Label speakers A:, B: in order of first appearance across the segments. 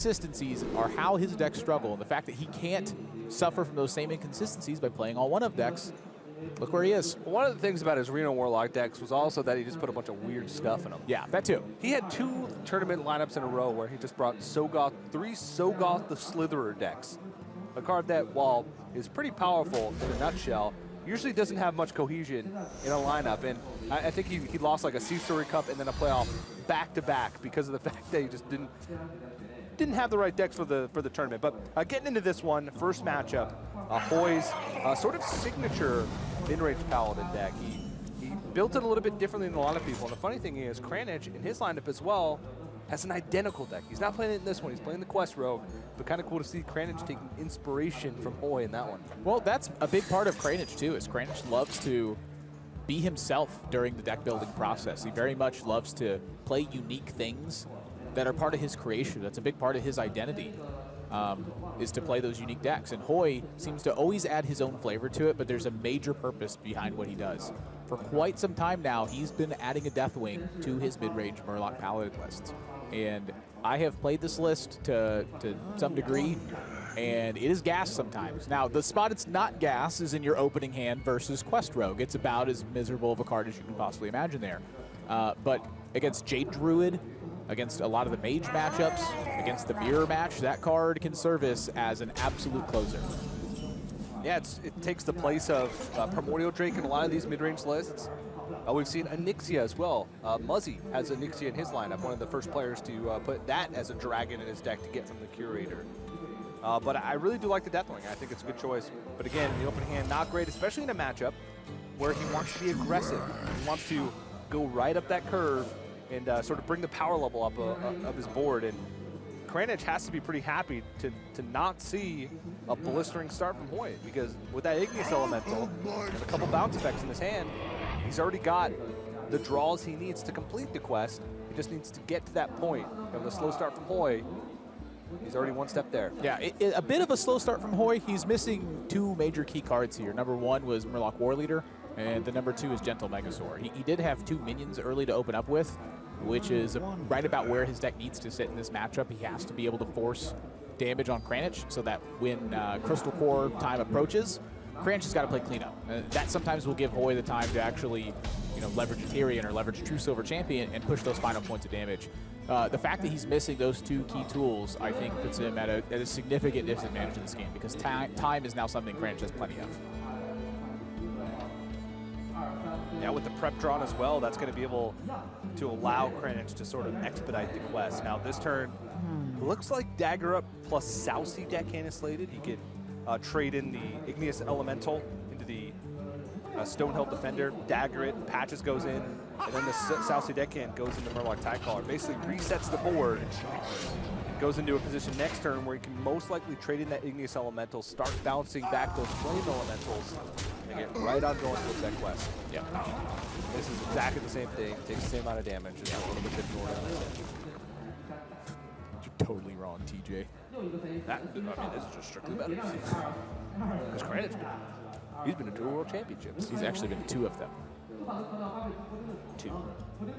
A: inconsistencies are how his decks struggle, and the fact that he can't suffer from those same inconsistencies by playing all one-of decks. Look where he is.
B: One of the things about his Arena Warlock decks was also that he just put a bunch of weird stuff in them.
A: Yeah, that too.
B: He had 2 tournament lineups in a row where he just brought 3 Sogoth the Slitherer decks. A card that, while is pretty powerful in a nutshell, usually doesn't have much cohesion in a lineup. And I think he lost like a Sea-Story Cup and then a playoff back-to-back because of the fact that he just didn't have the right decks for the tournament. But getting into this one, first matchup, Hoej's sort of signature mid-range paladin deck. He built it a little bit differently than a lot of people. And the funny thing is, Kranich in his lineup as well has an identical deck. He's not playing it in this one. He's playing the Quest Rogue. But kind of cool to see Kranich taking inspiration from Hoej in that one.
A: Well, that's a big part of Kranich too, is Kranich loves to be himself during the deck building process. He very much loves to play unique things that are part of his creation. That's a big part of his identity, is to play those unique decks. And Hoej seems to always add his own flavor to it, but there's a major purpose behind what he does. For quite some time now, he's been adding a deathwing to his mid-range Murloc Paladin lists. And I have played this list to some degree, and it is gas sometimes. Now, the spot it's not gas is in your opening hand versus Quest Rogue. It's about as miserable of a card as you can possibly imagine there. But against Jade Druid, against a lot of the mage matchups, against the mirror match, that card can service as an absolute closer.
B: Yeah, it takes the place of Primordial Drake in a lot of these mid-range lists. We've seen Onyxia as well. Muzzy has Onyxia in his lineup, one of the first players to put that as a dragon in his deck to get from the Curator. But I really do like the Deathwing. I think it's a good choice. But again, in the open hand, not great, especially in a matchup where he wants to be aggressive. He wants to go right up that curve and sort of bring the power level up of his board. And Kranich has to be pretty happy to not see a blistering start from Hoej, because with that Igneous Elemental and a couple bounce effects in his hand, he's already got the draws he needs to complete the quest. He just needs to get to that point. And with a slow start from Hoej, he's already one step there.
A: Yeah, a bit of a slow start from Hoej. He's missing 2 major key cards here. Number 1 was Murloc Warleader, and the number 2 is Gentle Megasaur. He did have 2 minions early to open up with, which is right about where his deck needs to sit in this matchup. He has to be able to force damage on Kranich so that when Crystal Core time approaches, Kranich has got to play cleanup. That sometimes will give Hoej the time to actually, leverage a Tyrion or leverage a True Silver Champion and push those final points of damage. The fact that he's missing those 2 key tools, I think, puts him at a significant disadvantage in this game, because time is now something Kranich has plenty of.
B: Now with the prep drawn as well, that's going to be able to allow Kranich to sort of expedite the quest. Now this turn, looks like Dagger Up plus Sousy deckhand is slated. He could trade in the Igneous Elemental into the Stonehill Defender, dagger it, Patches goes in, and then the Sousy deckhand goes into Murloc Tidecaller. Basically resets the board, goes into a position next turn where he can most likely trade in that Igneous Elemental, start bouncing back those Flame Elementals, and get right on going towards that quest.
A: Yeah.
B: This is exactly the same thing, takes the same amount of damage, just a little bit different order.
A: You're totally wrong, TJ.
B: This is just strictly better. Because Kranich, he's been to 2 World Championships.
A: He's actually been to 2 of them.
B: 2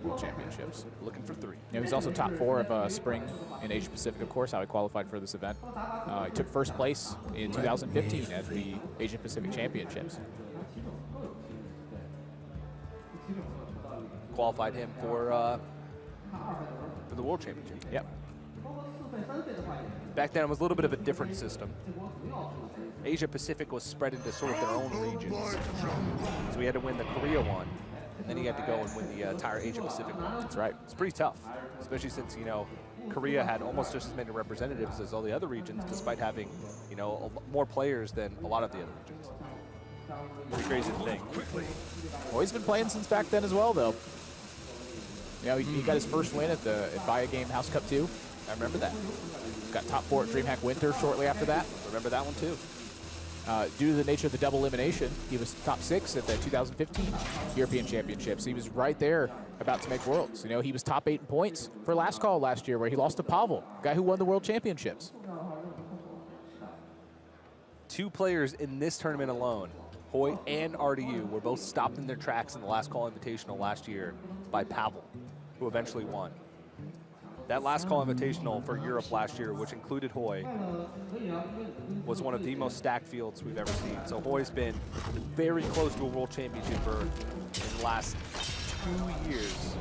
A: World Championships.
B: Looking for 3.
A: He's also top 4 of Spring in Asia Pacific, of course, how he qualified for this event. He took first place in 2015 at the Asia Pacific Championships.
B: Qualified him for the World Championship.
A: Yep.
B: Back then, it was a little bit of a different system. Asia Pacific was spread into sort of their own regions. So we had to win the Korea one, and then he had to go and win the entire Asia Pacific one.
A: That's right.
B: It's pretty tough, especially since, Korea had almost just as many representatives as all the other regions, despite having, more players than a lot of the other regions. Pretty crazy thing.
A: Well, he's been playing since back then as well, though. He got his first win at Buy a Game House Cup 2. I remember that. Got top 4 at DreamHack Winter shortly after that.
B: Remember that one too.
A: Due to the nature of the double elimination, he was top 6 at the 2015 European Championships. He was right there about to make Worlds. He was top 8 in points for Last Call last year, where he lost to Pavel, guy who won the World Championships.
B: 2 players in this tournament alone, Hoej and RDU, were both stopped in their tracks in the Last Call Invitational last year by Pavel, who eventually won. That last call invitational for Europe last year, which included Hoej, was one of the most stacked fields we've ever seen. So Hoej's been very close to a world championship berth in the last 2 years.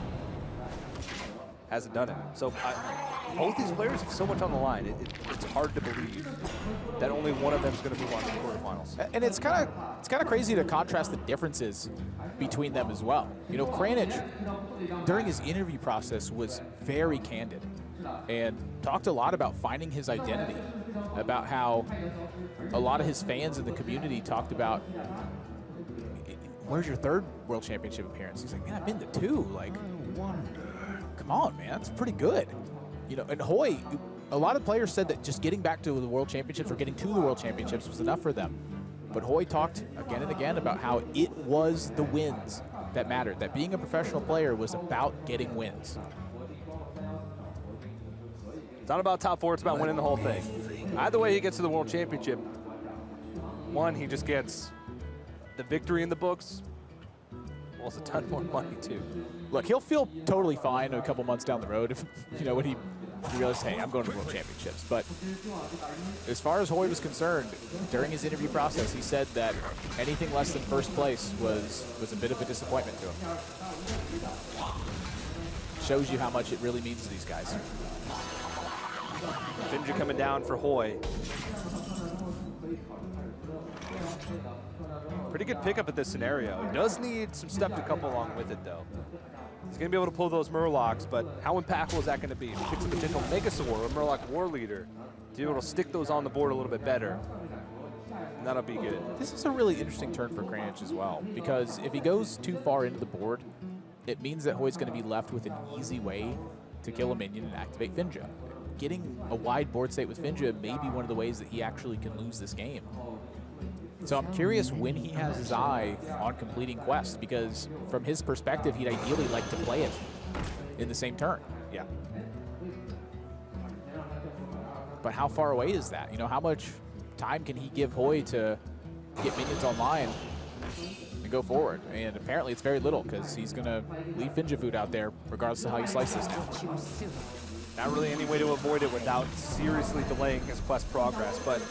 B: Hasn't done it. So both these players have so much on the line. It's hard to believe that only one of them is going to move on to the quarterfinals.
A: And it's kind of crazy to contrast the differences between them as well. You know, Kranich, during his interview process, was very candid and talked a lot about finding his identity, about how a lot of his fans in the community talked about, where's your third world championship appearance? He's like, man, I've been to 2. Like, come on, man, that's pretty good. You know, and Hoej, a lot of players said that just getting back to the world championships or getting to the world championships was enough for them. But Hoej talked again and again about how it was the wins that mattered, that being a professional player was about getting wins.
B: It's not about top 4, it's about winning the whole thing. Either way he gets to the world championship, one, he just gets the victory in the books, well, it's a ton more money too.
A: Look, he'll feel totally fine a couple months down the road if, you know, when he realizes, hey, I'm going to the World Championships. But as far as Hoej was concerned, during his interview process, he said that anything less than first place was a bit of a disappointment to him. Shows you how much it really means to these guys.
B: Finja coming down for Hoej. Pretty good pickup at this scenario. Does need some stuff to come along with it, though. He's going to be able to pull those Murlocs, but how impactful is that going to be? If he picks a potential Megasaur or Murloc War Leader to be able to stick those on the board a little bit better, and that'll be good.
A: This is a really interesting turn for Kranich as well, because if he goes too far into the board, it means that Hoej's going to be left with an easy way to kill a minion and activate Finja. Getting a wide board state with Finja may be one of the ways that he actually can lose this game. So I'm curious when he has his eye on completing Quest, because from his perspective, he'd ideally like to play it in the same turn.
B: Yeah.
A: But how far away is that? You know, how much time can he give Hoej to get minions online and go forward? And apparently it's very little, because he's going to leave Finja food out there regardless of how you slice this now.
B: Not really any way to avoid it without seriously delaying his Quest progress, but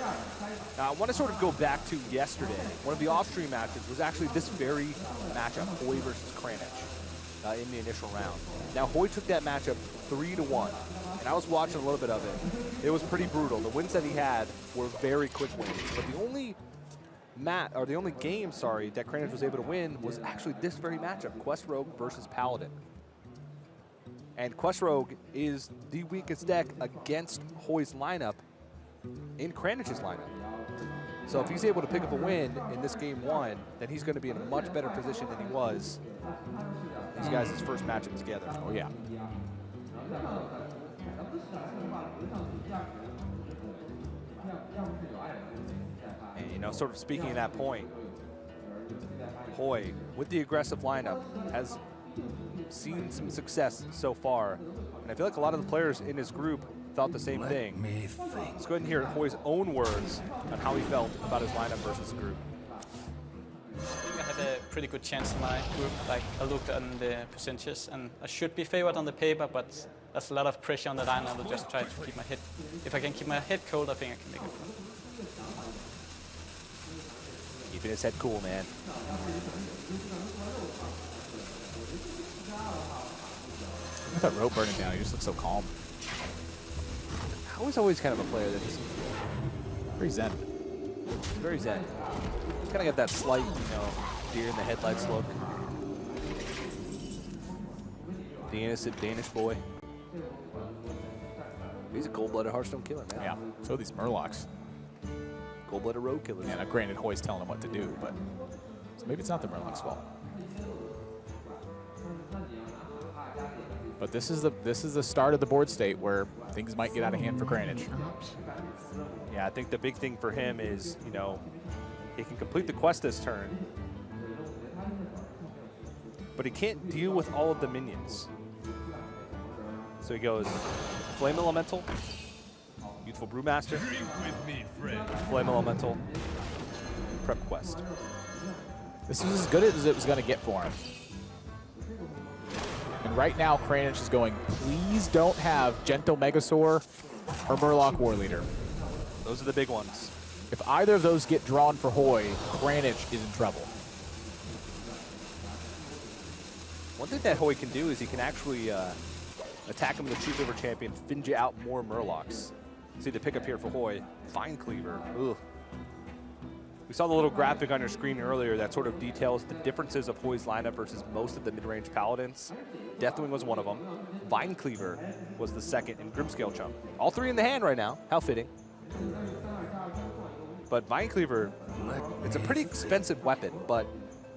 B: I want to sort of go back to yesterday. One of the off-stream matches was actually this very matchup, Hoej versus Kranich, in the initial round. Now, Hoej took that matchup 3-1, and I was watching a little bit of it. It was pretty brutal. The wins that he had were very quick wins, but the only game, that Kranich was able to win was actually this very matchup, Quest Rogue versus Paladin. And Quest Rogue is the weakest deck against Hoej's lineup in Kranich's lineup. So if he's able to pick up a win in this game 1, then he's going to be in a much better position than he was these guys' first matchup together.
A: Oh, yeah.
B: And, you know, sort of speaking of that point, Hoej, with the aggressive lineup, has seen some success so far. And I feel like a lot of the players in his group thought the same thing. Let's go ahead and hear Hoej's own words on how he felt about his lineup versus the group.
C: I think I had a pretty good chance in my group. Like, I looked on the percentages, and I should be favored on the paper, but there's a lot of pressure on the line. I will just try to keep my head. If I can keep my head cold, I think I can make it fun.
B: Keeping his head cool, man.
A: With that rope burning down, he just looks so calm.
B: Hoej's always kind of a player that is
A: Very zen.
B: very zen. He's kind of got that slight, you know, deer in the headlights look. The innocent Danish boy. He's a cold-blooded Hearthstone killer, man.
A: Yeah, so are these Murlocs.
B: Cold-blooded rogue killers.
A: Yeah, now granted, Hoej's telling him what to do, but so maybe it's not the Murloc's fault. But this is the start of the board state where things might get out of hand for Kranich.
B: Yeah, I think the big thing for him is, you know, he can complete the quest this turn, but he can't deal with all of the minions. So he goes Flame Elemental, Youthful Brewmaster, Flame Elemental, Prep Quest.
A: This was as good as it was going to get for him. And right now Kranich is going, please don't have Gentle Megasaur or Murloc Warleader.
B: Those are the big ones.
A: If either of those get drawn for Hoej, Kranich is in trouble.
B: One thing that Hoej can do is he can actually attack him with a 2-liver champion, finge out more Murlocs. See the pickup here for Hoej, Vine Cleaver. Ugh. We saw the little graphic on your screen earlier that sort of details the differences of Hoej's lineup versus most of the mid-range paladins. Deathwing was one of them. Vine Cleaver was the second, and Grimscale Chump. All three in the hand right now. How fitting. But Vine Cleaver, it's a pretty expensive weapon, but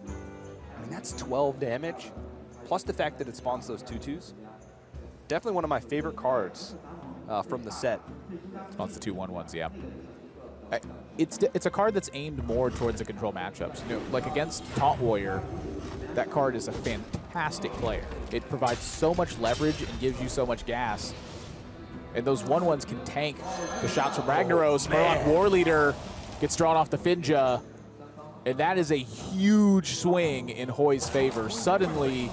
B: I mean, that's 12 damage, plus the fact that it spawns those 2/2s. Definitely one of my favorite cards from the set.
A: Spawns the 2/1/1s, yeah. It's a card that's aimed more towards the control matchups. You know, like against Taunt Warrior, that card is a fantastic player. It provides so much leverage and gives you so much gas. And those 1/1s can tank the shots from Ragnaros. Murloc Warleader gets drawn off the Finja, and that is a huge swing in Hoej's favor. Suddenly,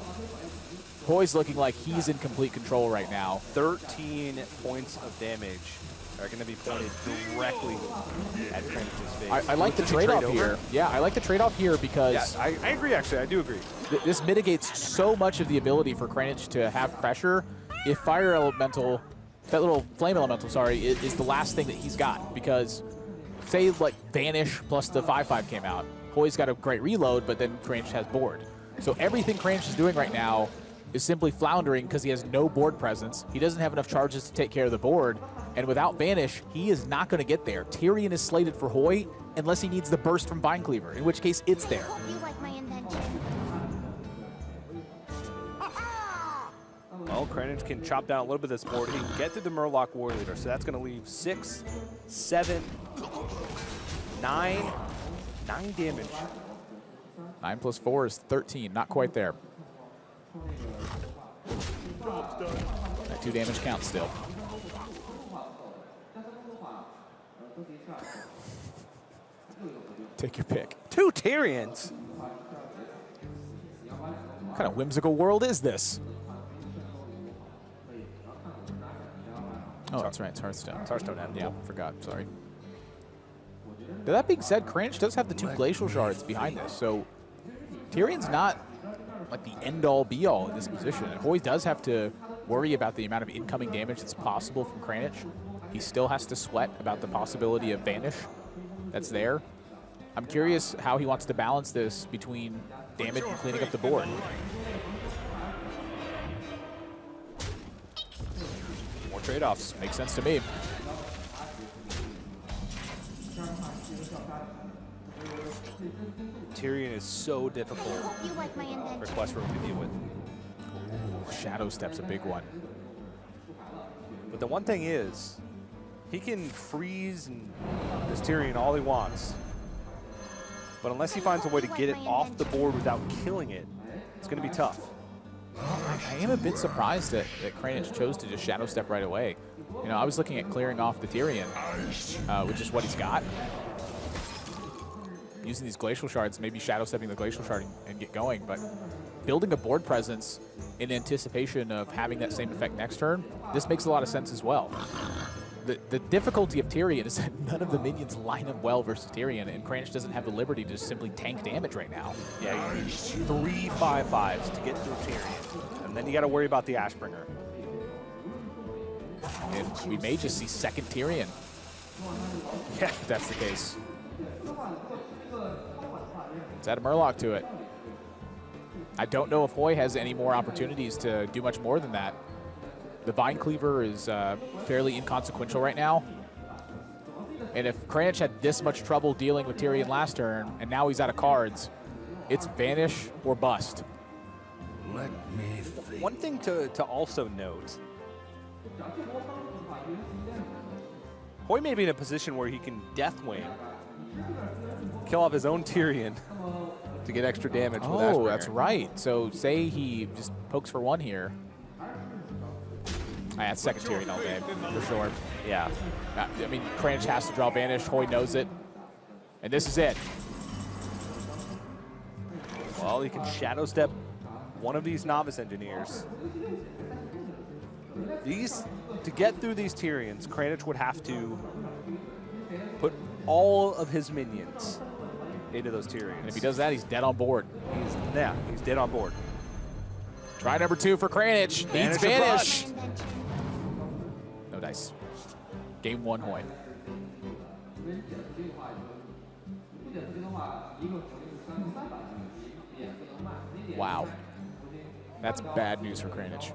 A: Hoej's looking like he's in complete control right now. 13 points of damage are going to be pointed directly at Kranich's face. I like the trade-off here. Yeah, I like the trade-off here because...
B: Yeah, I agree, actually. I do agree.
A: This mitigates so much of the ability for Kranich to have pressure if Fire Elemental, that little Flame Elemental, sorry, is the last thing that he's got. Because, say, like, Vanish plus the 5/5 came out. Hoej's got a great reload, but then Kranich has board. So everything Kranich is doing right now is simply floundering because he has no board presence. He doesn't have enough charges to take care of the board. And without Vanish, he is not going to get there. Tyrion is slated for Hoej unless he needs the burst from Vine Cleaver, in which case it's there.
D: You like my invention?
B: Well, Kranich can chop down a little bit of this board. He can get through the Murloc Warleader, so that's going to leave 6, 7, 9 damage.
A: 9 plus 4 is 13, not quite there. That 2 damage counts still. Take your pick.
B: 2 Tyrions.
A: What kind of whimsical world is this? Oh, that's right, it's Hearthstone.
B: It's Hearthstone,
A: yeah, forgot, sorry. Now, that being said, Kranich does have the 2 glacial shards behind this, so Tyrion's not like the end-all be-all in this position. And Hoej does have to worry about the amount of incoming damage that's possible from Kranich. He still has to sweat about the possibility of Vanish that's there. I'm curious how he wants to balance this between damage and cleaning up the board.
B: More trade-offs.
A: Makes sense to me.
B: Tyrion is so difficult.
D: You like my invention?
B: Request room to deal with.
A: Ooh, Shadow Step's a big one.
B: But the one thing is, he can freeze and this Tyrion all he wants. But unless he finds a way to get it off the board without killing it, it's going to be tough.
A: I am a bit surprised that Kranich chose to just Shadow Step right away. You know, I was looking at clearing off the Tyrion, which is what he's got. Using these glacial shards, maybe Shadow Stepping the glacial shard and get going, but building a board presence in anticipation of having that same effect next turn, this makes a lot of sense as well. The difficulty of Tyrion is that none of the minions line up well versus Tyrion, and Kranich doesn't have the liberty to just simply tank damage right now.
B: Yeah, you need 3 5/5s to get through Tyrion, and then you got to worry about the Ashbringer.
A: And we may just see second Tyrion. Yeah, if that's the case. Let's add a Murloc to it. I don't know if Hoej has any more opportunities to do much more than that. The Vine Cleaver is fairly inconsequential right now. And if Kranich had this much trouble dealing with Tyrion last turn, and now he's out of cards, it's Vanish or bust.
E: Let me think.
B: One thing to also note, Hoej may be in a position where he can Deathwing, kill off his own Tyrion to get extra damage with Ashbringer.
A: Oh, that's right. So say he just pokes for 1 here. That's second Tyrion all day, for sure.
B: Yeah.
A: I mean, Kranich has to draw Vanish. Hoej knows it. And this is it.
B: Well, he can Shadow Step one of these novice engineers. To get through these Tyrians, Kranich would have to put all of his minions into those Tyrians.
A: And if he does that, he's dead on board.
B: He's dead on board.
A: Try number 2 for Kranich. Needs
B: Vanish.
A: Vanish. No dice. Game 1, Hoej. Wow. That's bad news for Kranich.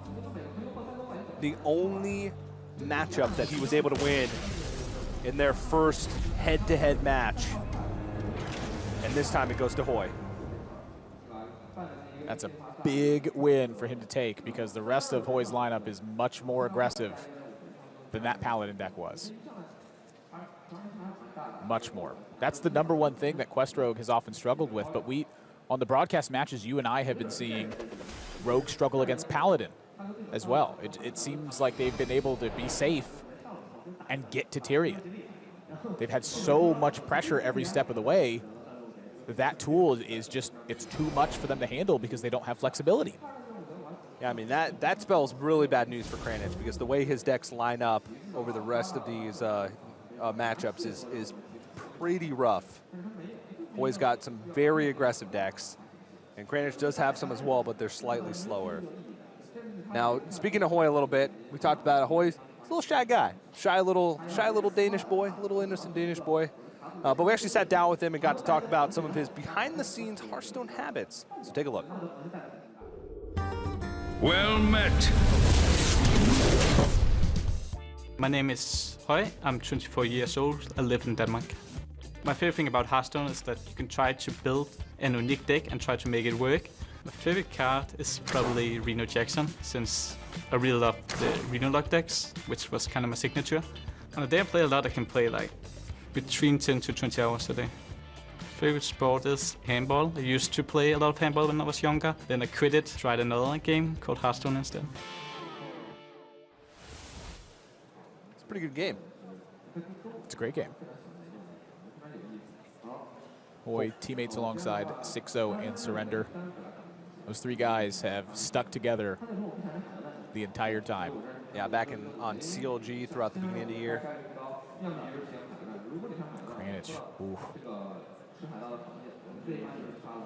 B: The only matchup that he was able to win in their first head-to-head match. And this time it goes to Hoej.
A: That's a big win for him to take because the rest of Hoej's lineup is much more aggressive than that paladin deck was. Much more. That's the number one thing that Quest Rogue has often struggled with, but on the broadcast matches, you and I have been seeing Rogue struggle against Paladin as well. It seems like they've been able to be safe and get to Tyrion. They've had so much pressure every step of the way that tool is just, it's too much for them to handle because they don't have flexibility.
B: Yeah, I mean, that spells really bad news for Kranich because the way his decks line up over the rest of these matchups is pretty rough. Hoej's got some very aggressive decks, and Kranich does have some as well, but they're slightly slower. Now, speaking of Hoej a little bit, we talked about it. Hoej's a little shy guy, shy little Danish boy, little innocent Danish boy. But we actually sat down with him and got to talk about some of his behind-the-scenes Hearthstone habits. So take a look.
E: Well met.
C: My name is Hoej. I'm 24 years old. I live in Denmark. My favorite thing about Hearthstone is that you can try to build a unique deck and try to make it work. My favorite card is probably Reno Jackson, since I really love the Reno Lock decks, which was kind of my signature. On a day I play a lot, I can play like between 10 to 20 hours a day. Favorite sport is handball. I used to play a lot of handball when I was younger. Then I quit it, tried another game called Hearthstone instead.
B: It's a pretty good game.
A: It's a great game. Hoej teammates alongside 6-0 and Surrender. Those three guys have stuck together the entire time.
B: Yeah, back on CLG throughout the beginning of the year.
A: Kranich, ooh.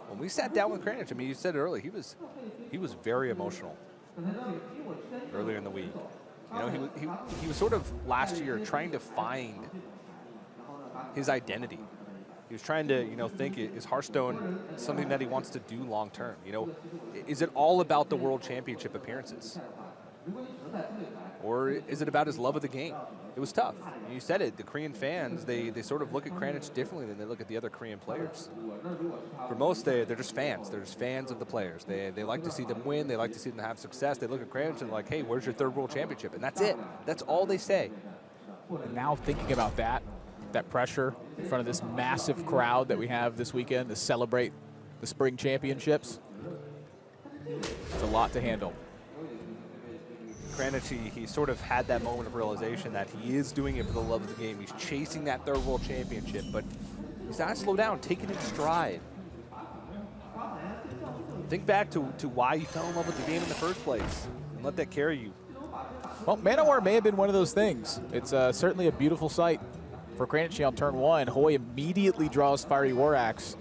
B: When we sat down with Kranich, I mean, you said it earlier, he was very emotional earlier in the week. You know, he was sort of last year trying to find his identity. He was trying to, you know, think, is Hearthstone something that he wants to do long term? You know, is it all about the World Championship appearances? Or is it about his love of the game? It was tough. You said it, the Korean fans, they sort of look at Kranich differently than they look at the other Korean players. For most, they're just fans. They're just fans of the players. They like to see them win. They like to see them have success. They look at Kranich and they're like, hey, where's your third World Championship? And that's it. That's all they say.
A: And now thinking about that pressure in front of this massive crowd that we have this weekend to celebrate the spring championships, it's a lot to handle.
B: Kranich, he sort of had that moment of realization that he is doing it for the love of the game. He's chasing that third World Championship, but he's got to slow down, take it in stride. Think back to why you fell in love with the game in the first place, and let that carry you.
A: Well, Manowar may have been one of those things. It's certainly a beautiful sight for Kranich on turn one. Hoej immediately draws Fiery War Axe.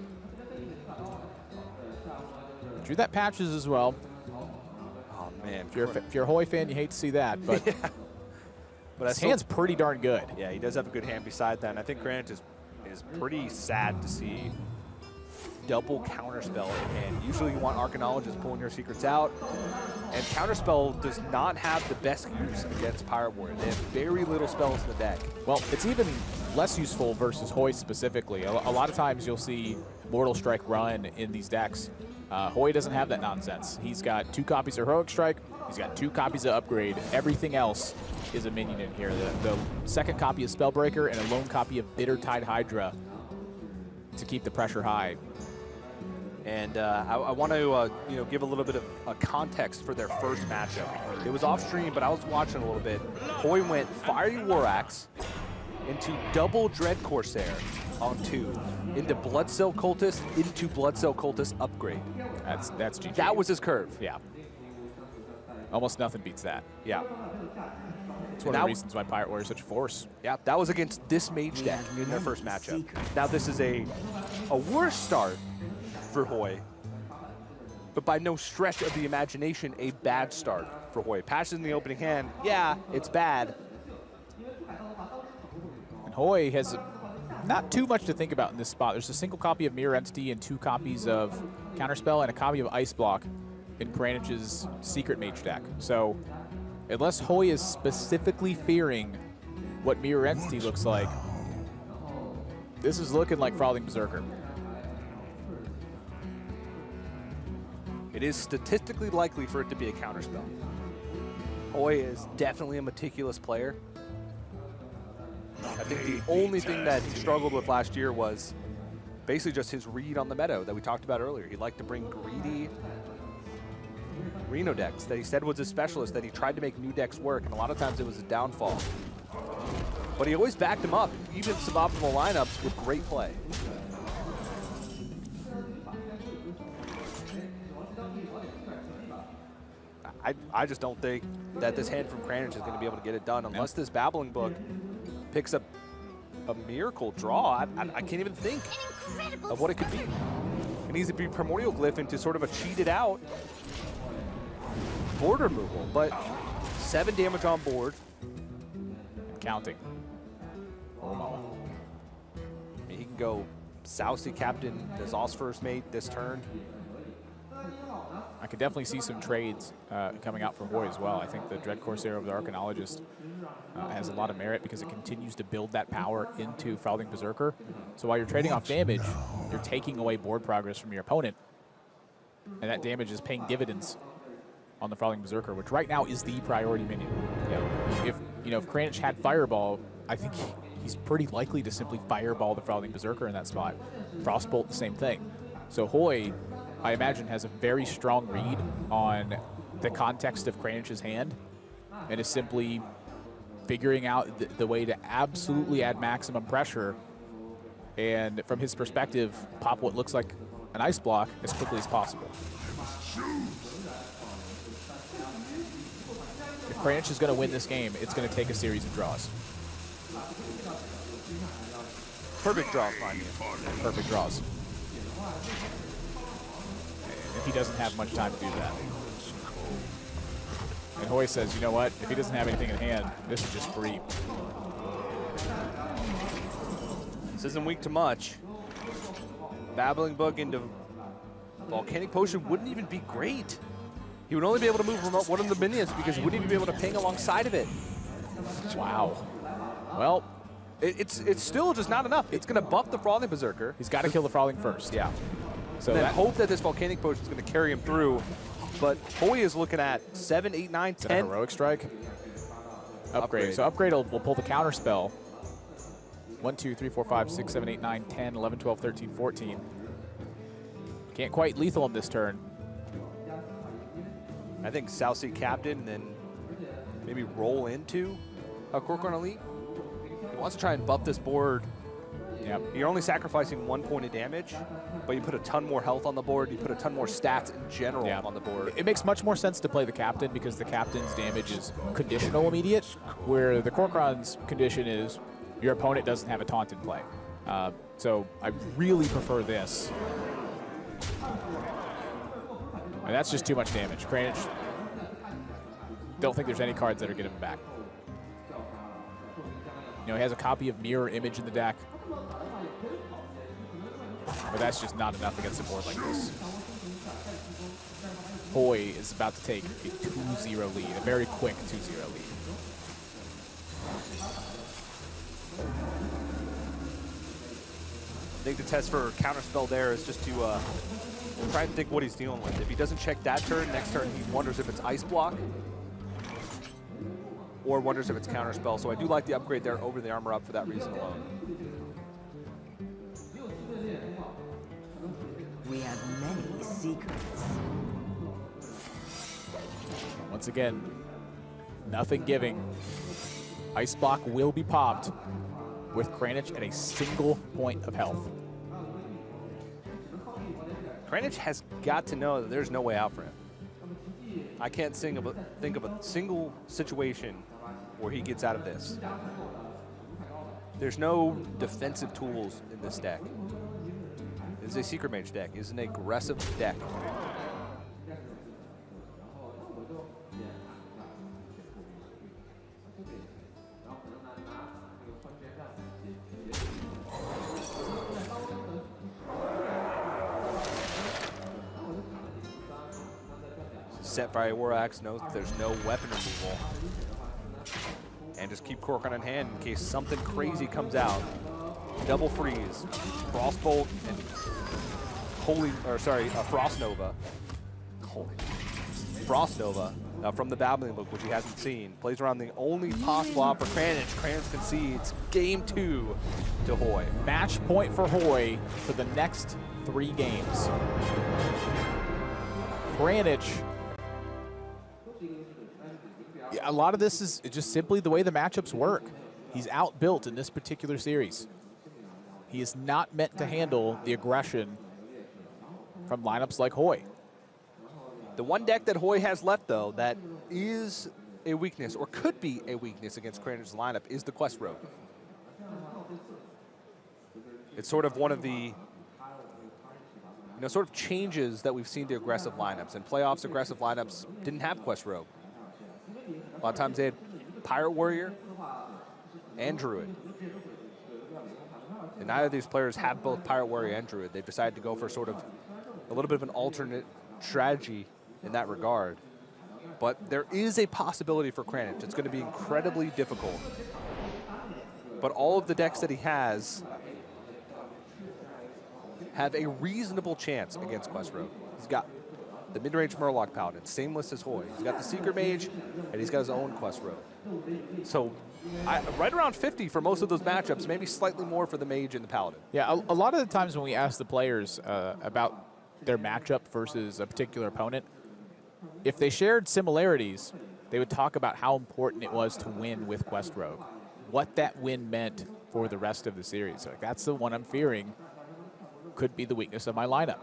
A: Drew that Patches as well.
B: Oh, man.
A: If you're a Hoej fan, you hate to see that, but,
B: yeah. But
A: his hand's pretty darn good.
B: Yeah, he does have a good hand beside that, and I think Kranich is pretty sad to see double Counterspell in hand. Usually you want Arcanologist pulling your secrets out, and Counterspell does not have the best use against Pirate Warrior. They have very little spells in the deck.
A: Well, it's even less useful versus Hoej specifically. A lot of times you'll see Mortal Strike run in these decks. Hoej doesn't have that nonsense. He's got 2 copies of Heroic Strike. He's got 2 copies of Upgrade. Everything else is a minion in here. The second copy is Spellbreaker and a lone copy of Bitter Tide Hydra to keep the pressure high.
B: And I want to give a little bit of a context for their first matchup. It was off stream, but I was watching a little bit. Hoej went Fiery War Axe into double Dread Corsair on 2 into Blood Cell Cultist into Blood Cell Cultist upgrade.
A: That's GG.
B: That was his curve.
A: Yeah. Almost nothing beats that.
B: Yeah.
A: It's one of the reasons why Pirate Warrior is such a force.
B: Yeah, that was against this mage deck in their first matchup. Now this is a worse start for Hoej, but by no stretch of the imagination a bad start for Hoej. Passes in the opening hand, yeah, it's bad.
A: And Hoej has not too much to think about in this spot. There's a single copy of Mirror Entity and 2 copies of Counterspell and a copy of Ice Block in Kranich's secret mage deck. So unless Hoej is specifically fearing what Mirror Entity looks like, this is looking like Frothing Berserker.
B: It is statistically likely for it to be a counterspell. Hoej is definitely a meticulous player. I think the only thing that he struggled with last year was basically just his read on the meta that we talked about earlier. He liked to bring greedy Reno decks that he said was his specialist, that he tried to make new decks work, and a lot of times it was a downfall. But he always backed him up, even suboptimal lineups with great play. I just don't think that this hand from Kranich is going to be able to get it done unless this Babbling Book picks up a miracle draw. I can't even think of what it could be. It needs to be Primordial Glyph into sort of a cheated out board removal, but 7 damage on board.
A: Counting. Oh, mama.
B: I mean, he can go Sousy Captain, Nazal's first mate this turn.
A: I could definitely see some trades coming out from Hoej as well. I think the Dread Corsair of the Arcanologist has a lot of merit because it continues to build that power into Frothing Berserker. So while you're trading off damage, you're taking away board progress from your opponent, and that damage is paying dividends on the Frothing Berserker, which right now is the priority minion. If Kranich had Fireball, I think he's pretty likely to simply Fireball the Frothing Berserker in that spot. Frostbolt, the same thing. So Hoej, I imagine, has a very strong read on the context of Kranich's hand and is simply figuring out the way to absolutely add maximum pressure and, from his perspective, pop what looks like an ice block as quickly as possible. If Kranich is going to win this game, it's going to take a series of draws.
B: Perfect draws, mind you.
A: Perfect draws. If he doesn't have much time to do that. And Hoej says, you know what? If he doesn't have anything in hand, this is just free.
B: This isn't weak to much. Babbling Book into Volcanic Potion wouldn't even be great. He would only be able to move remote one of the minions because he wouldn't even be able to ping alongside of it.
A: Wow. Well,
B: it's still just not enough. It's going to buff the Frothing Berserker.
A: he's got to kill the Frothing first.
B: Yeah.
A: So
B: And then
A: that,
B: hope that this Volcanic Potion is going to carry him through. But Hoej is looking at 7, 8, 9,
A: is that a
B: 10.
A: Heroic Strike? Upgrade. So Upgrade will pull the counter spell. 1, 2, 3, 4, 5, 6, 7, 8, 9, 10, 11, 12, 13, 14. Can't quite lethal him this turn.
B: I think Sousy Captain, then maybe roll into a Korkorn Elite. He wants to try and buff this board.
A: Yep.
B: You're only sacrificing 1 point of damage, but you put a ton more health on the board. You put a ton more stats in general on the board.
A: It makes much more sense to play the Captain because the Captain's damage is conditional immediate, where the Korkorn's condition is your opponent doesn't have a taunt in play. So I really prefer this. And that's just too much damage. Kranich, don't think there's any cards that are getting him back. You know, he has a copy of Mirror Image in the deck. But that's just not enough against a board like this. Hoej is about to take a 2-0 lead, a very quick 2-0 lead.
B: I think the test for Counterspell there is just to try and think what he's dealing with. If he doesn't check that turn, next turn he wonders if it's Ice Block or wonders if it's Counterspell. So I do like the upgrade there over the Armor Up for that reason alone.
F: We have many secrets.
A: Once again, nothing giving. Ice Block will be popped with Kranich at a single point of health.
B: Kranich has got to know that there's no way out for him. I can't think of a single situation where he gets out of this. There's no defensive tools in this deck. It's a secret mage deck. It's an aggressive deck. Set Fire War Axe knows that there's no weapon removal. And just keep Korkon in hand in case something crazy comes out. Double freeze, Frostbolt, and Frost Nova. Frost Nova from the Babbling Book, which he hasn't seen. Plays around the only possible out for Kranich. Kranich concedes game 2 to Hoej.
A: Match point for Hoej for the next 3 games. Kranich. Yeah, a lot of this is just simply the way the matchups work. He's outbuilt in this particular series. He is not meant to handle the aggression from lineups like Hoej.
B: The one deck that Hoej has left, though, that is a weakness, or could be a weakness against Kranich's lineup, is the Quest Rogue. It's sort of one of the sort of changes that we've seen to aggressive lineups. In playoffs, aggressive lineups didn't have Quest Rogue. A lot of times they had Pirate Warrior and Druid. And neither of these players have both Pirate Warrior and Druid. They've decided to go for sort of a little bit of an alternate strategy in that regard. But there is a possibility for Kranich. It's going to be incredibly difficult. But all of the decks that he has have a reasonable chance against Quest Rogue. He's got the mid-range Murloc Paladin, same list as Hoej. He's got the Secret Mage, and he's got his own Quest Rogue. So right around 50 for most of those matchups, maybe slightly more for the Mage and the Paladin.
A: Yeah, a lot of the times when we ask the players about their matchup versus a particular opponent, if they shared similarities, they would talk about how important it was to win with Quest Rogue, what that win meant for the rest of the series. Like, that's the one I'm fearing could be the weakness of my lineup.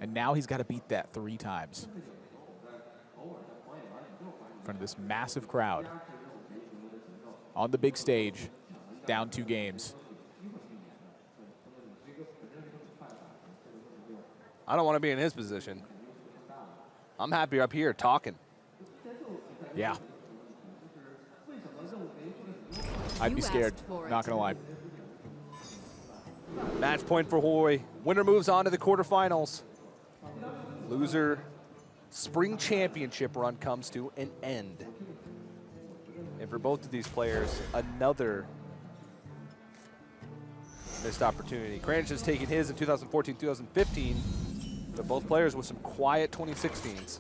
A: And now he's got to beat that 3 times in front of this massive crowd on the big stage, down 2 games.
B: I don't want to be in his position. I'm happy up here talking.
A: Yeah. I'd be scared, not going to lie.
B: Match point for Hoej. Winner moves on to the quarterfinals. Loser, spring championship run comes to an end. And for both of these players, another missed opportunity. Kranich has taken his in 2014, 2015, but both players with some quiet 2016s.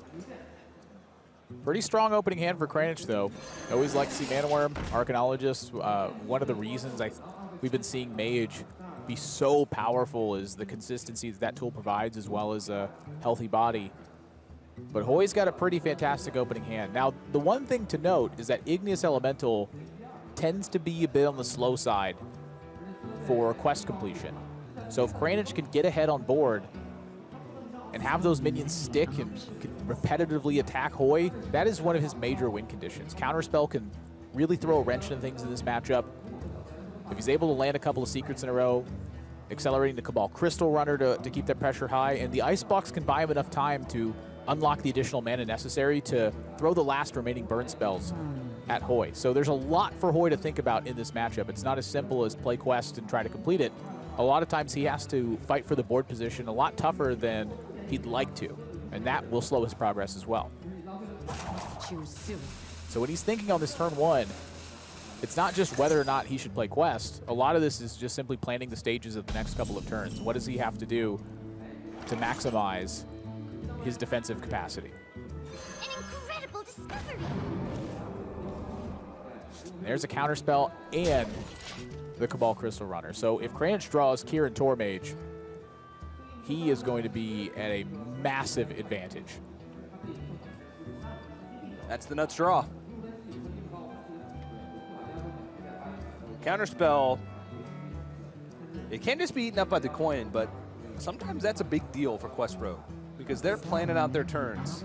A: Pretty strong opening hand for Kranich, though. I always like to see Mana Worm, Arcanologist. One of the reasons we've been seeing Mage be so powerful is the consistency that tool provides, as well as a healthy body. But Hoej's got a pretty fantastic opening hand. Now, the one thing to note is that Igneous Elemental tends to be a bit on the slow side for quest completion. So if Kranich can get ahead on board and have those minions stick and can repetitively attack Hoej, that is one of his major win conditions. Counterspell can really throw a wrench in things in this matchup. If he's able to land a couple of secrets in a row, accelerating the Cabal Crystal Runner to keep that pressure high, and the Icebox can buy him enough time to unlock the additional mana necessary to throw the last remaining burn spells at Hoej. So there's a lot for Hoej to think about in this matchup. It's not as simple as play quest and try to complete it. A lot of times he has to fight for the board position a lot tougher than he'd like to, and that will slow his progress as well. So when he's thinking on this turn 1, it's not just whether or not he should play quest. A lot of this is just simply planning the stages of the next couple of turns. What does he have to do to maximize his defensive capacity?
D: An incredible discovery!
A: There's a counterspell and the Cabal Crystal Runner. So if Kranich draws Kieran Tormage, he is going to be at a massive advantage.
B: That's the nuts draw. Counterspell, it can't just be eaten up by the coin, but sometimes that's a big deal for Quest Pro because they're planning out their turns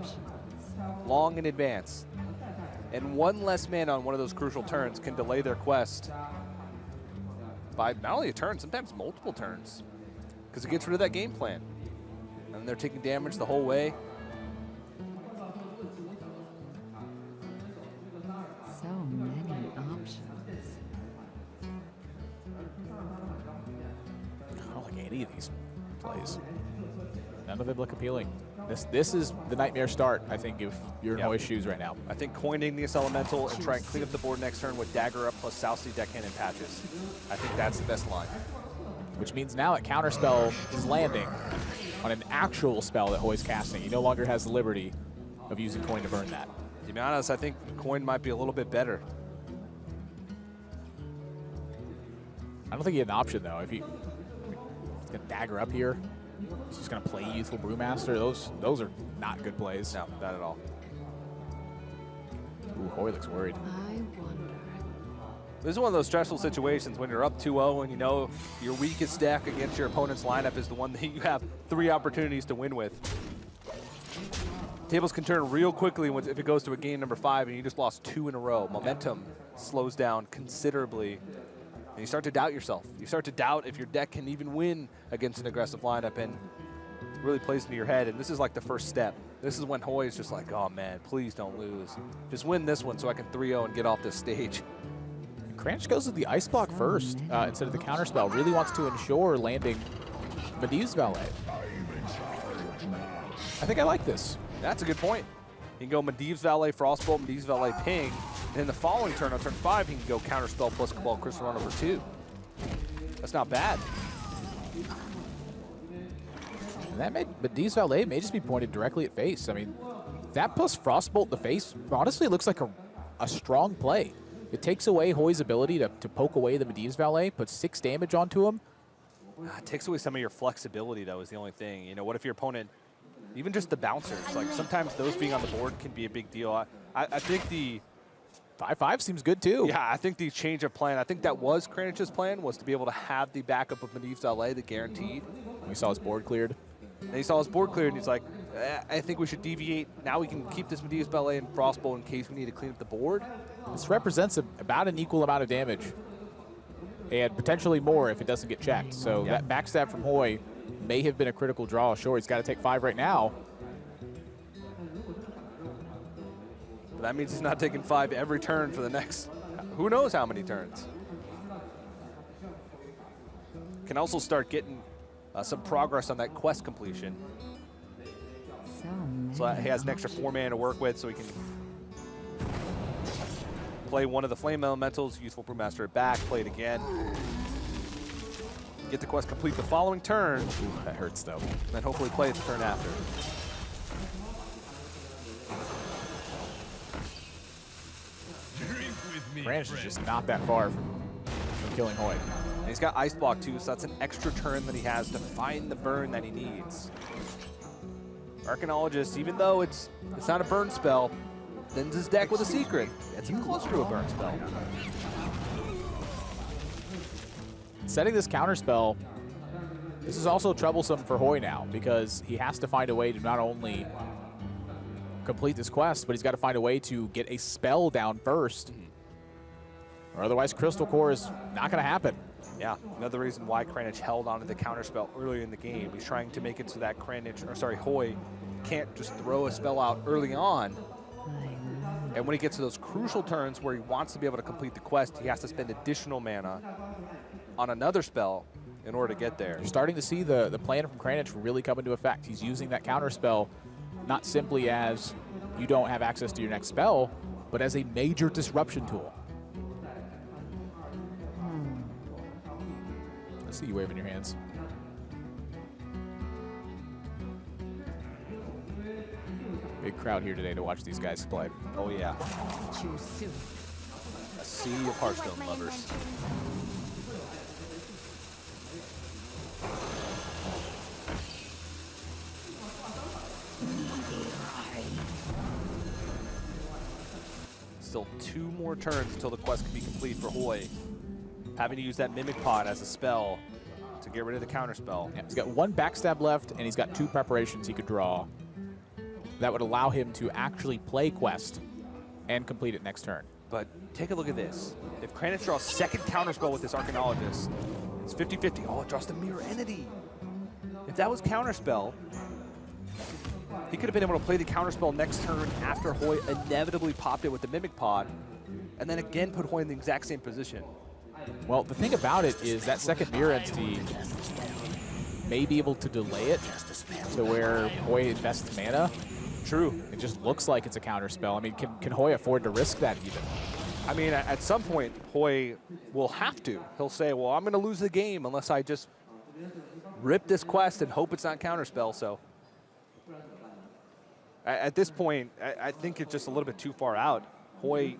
B: long in advance. And one less mana on one of those crucial turns can delay their quest by not only a turn, sometimes multiple turns, because it gets rid of that game plan. And they're taking damage the whole way.
F: So many options.
A: I don't like any of these plays. None of them look appealing. This is the nightmare start, I think, if you're in Hoej's shoes right now.
B: I think coin Igneous Elemental and try and clean up the board next turn with Dagger up plus Southsea Deckhand and Patches. I think that's the best line.
A: Which means now that Counterspell is landing on an actual spell that Hoej's casting. He no longer has the liberty of using coin to burn that.
B: To be honest, I think coin might be a little bit better.
A: I don't think he had an option, though. If he's going to Dagger up here, he's just going to play Youthful Brewmaster. Those are not good plays.
B: No, not at all.
A: Ooh, Hoej looks worried.
F: I wonder.
B: This is one of those stressful situations when you're up 2-0 and you know your weakest deck against your opponent's lineup is the one that you have 3 opportunities to win with. Tables can turn real quickly if it goes to a game number 5 and you just lost 2 in a row. Momentum slows down considerably. And you start to doubt yourself. You start to doubt if your deck can even win against an aggressive lineup, and it really plays into your head. And this is like the first step. This is when Hoej is just like, oh man, please don't lose. Just win this one so I can 3-0 and get off this stage.
A: Kranich goes with the Ice Block first instead of the Counterspell. Really wants to ensure landing Medivh's Valet. I think I like this.
B: That's a good point. He can go Medivh's Valet Frostbolt, Medivh's Valet Ping, and in the following turn, on turn 5, he can go Counterspell plus Cabal Crystal Run over 2. That's not bad.
A: And Medivh's Valet may just be pointed directly at face. I mean, that plus Frostbolt to face honestly looks like a strong play. It takes away Hoej's ability to poke away the Medivh's Valet, puts 6 damage onto him.
B: It takes away some of your flexibility, though, is the only thing. You know, what if your opponent, even just the bouncers, like sometimes those being on the board can be a big deal. I think the
A: 5/5 seems good too.
B: Yeah, I think the change of plan, I think that was Kranich's plan, was to be able to have the backup of Medivh's Valet, the guaranteed.
A: We saw his board cleared.
B: And he saw his board cleared, and he's like, I think we should deviate. Now we can keep this Medivh's Valet and Frostbolt in case we need to clean up the board.
A: This represents about an equal amount of damage, and potentially more if it doesn't get checked. So that backstab from Hoej may have been a critical draw. Sure, he's got to take 5 right now.
B: But that means he's not taking 5 every turn for the next, who knows how many turns. Can also start getting some progress on that quest completion. So he has an extra 4 mana to work with, so he can play one of the Flame Elementals, Youthful Brewmaster back, play it again. Get the quest complete the following turn.
A: Ooh, that hurts though.
B: And then hopefully play it the turn after.
A: Kranich is just not that far from killing Hoej.
B: And he's got Ice Block too, so that's an extra turn that he has to find the burn that he needs. Arcanologist, even though it's not a burn spell, thins his deck with a secret. It's closer to a burn spell.
A: Setting this Counterspell, this is also troublesome for Hoej now because he has to find a way to not only complete this quest, but he's got to find a way to get a spell down first. Or otherwise Crystal Core is not going to happen.
B: Yeah, another reason why Kranich held onto the Counterspell earlier in the game. He's trying to make it so that Hoej can't just throw a spell out early on. And when he gets to those crucial turns where he wants to be able to complete the quest, he has to spend additional mana on another spell in order to get there.
A: You're starting to see the plan from Kranich really come into effect. He's using that Counterspell not simply as you don't have access to your next spell, but as a major disruption tool. I see you waving your hands. Big crowd here today to watch these guys play.
B: Oh yeah.
F: Choose soon.
B: A sea of Hearthstone lovers. Still 2 more turns until the quest can be complete for Hoej. having to use that Mimic Pod as a spell to get rid of the counter spell.
A: Yeah, he's got 1 backstab left, and he's got 2 preparations he could draw. That would allow him to actually play Quest and complete it next turn.
B: But take a look at this. If Kranich draws second counter spell with this Arcanologist, it's 50-50. Oh, it draws the Mirror Entity. If that was counter spell, he could have been able to play the counter spell next turn after Hoej inevitably popped it with the Mimic Pod, and then again put Hoej in the exact same position.
A: Well, the thing about it is that second Mirror Entity may be able to delay it to where Hoej invests mana.
B: True.
A: It just looks like it's a counter spell. I mean, can Hoej afford to risk that even?
B: I mean, at some point, Hoej will have to. He'll say, well, I'm going to lose the game unless I just rip this quest and hope it's not counterspell. So at this point, I think it's just a little bit too far out. Hoej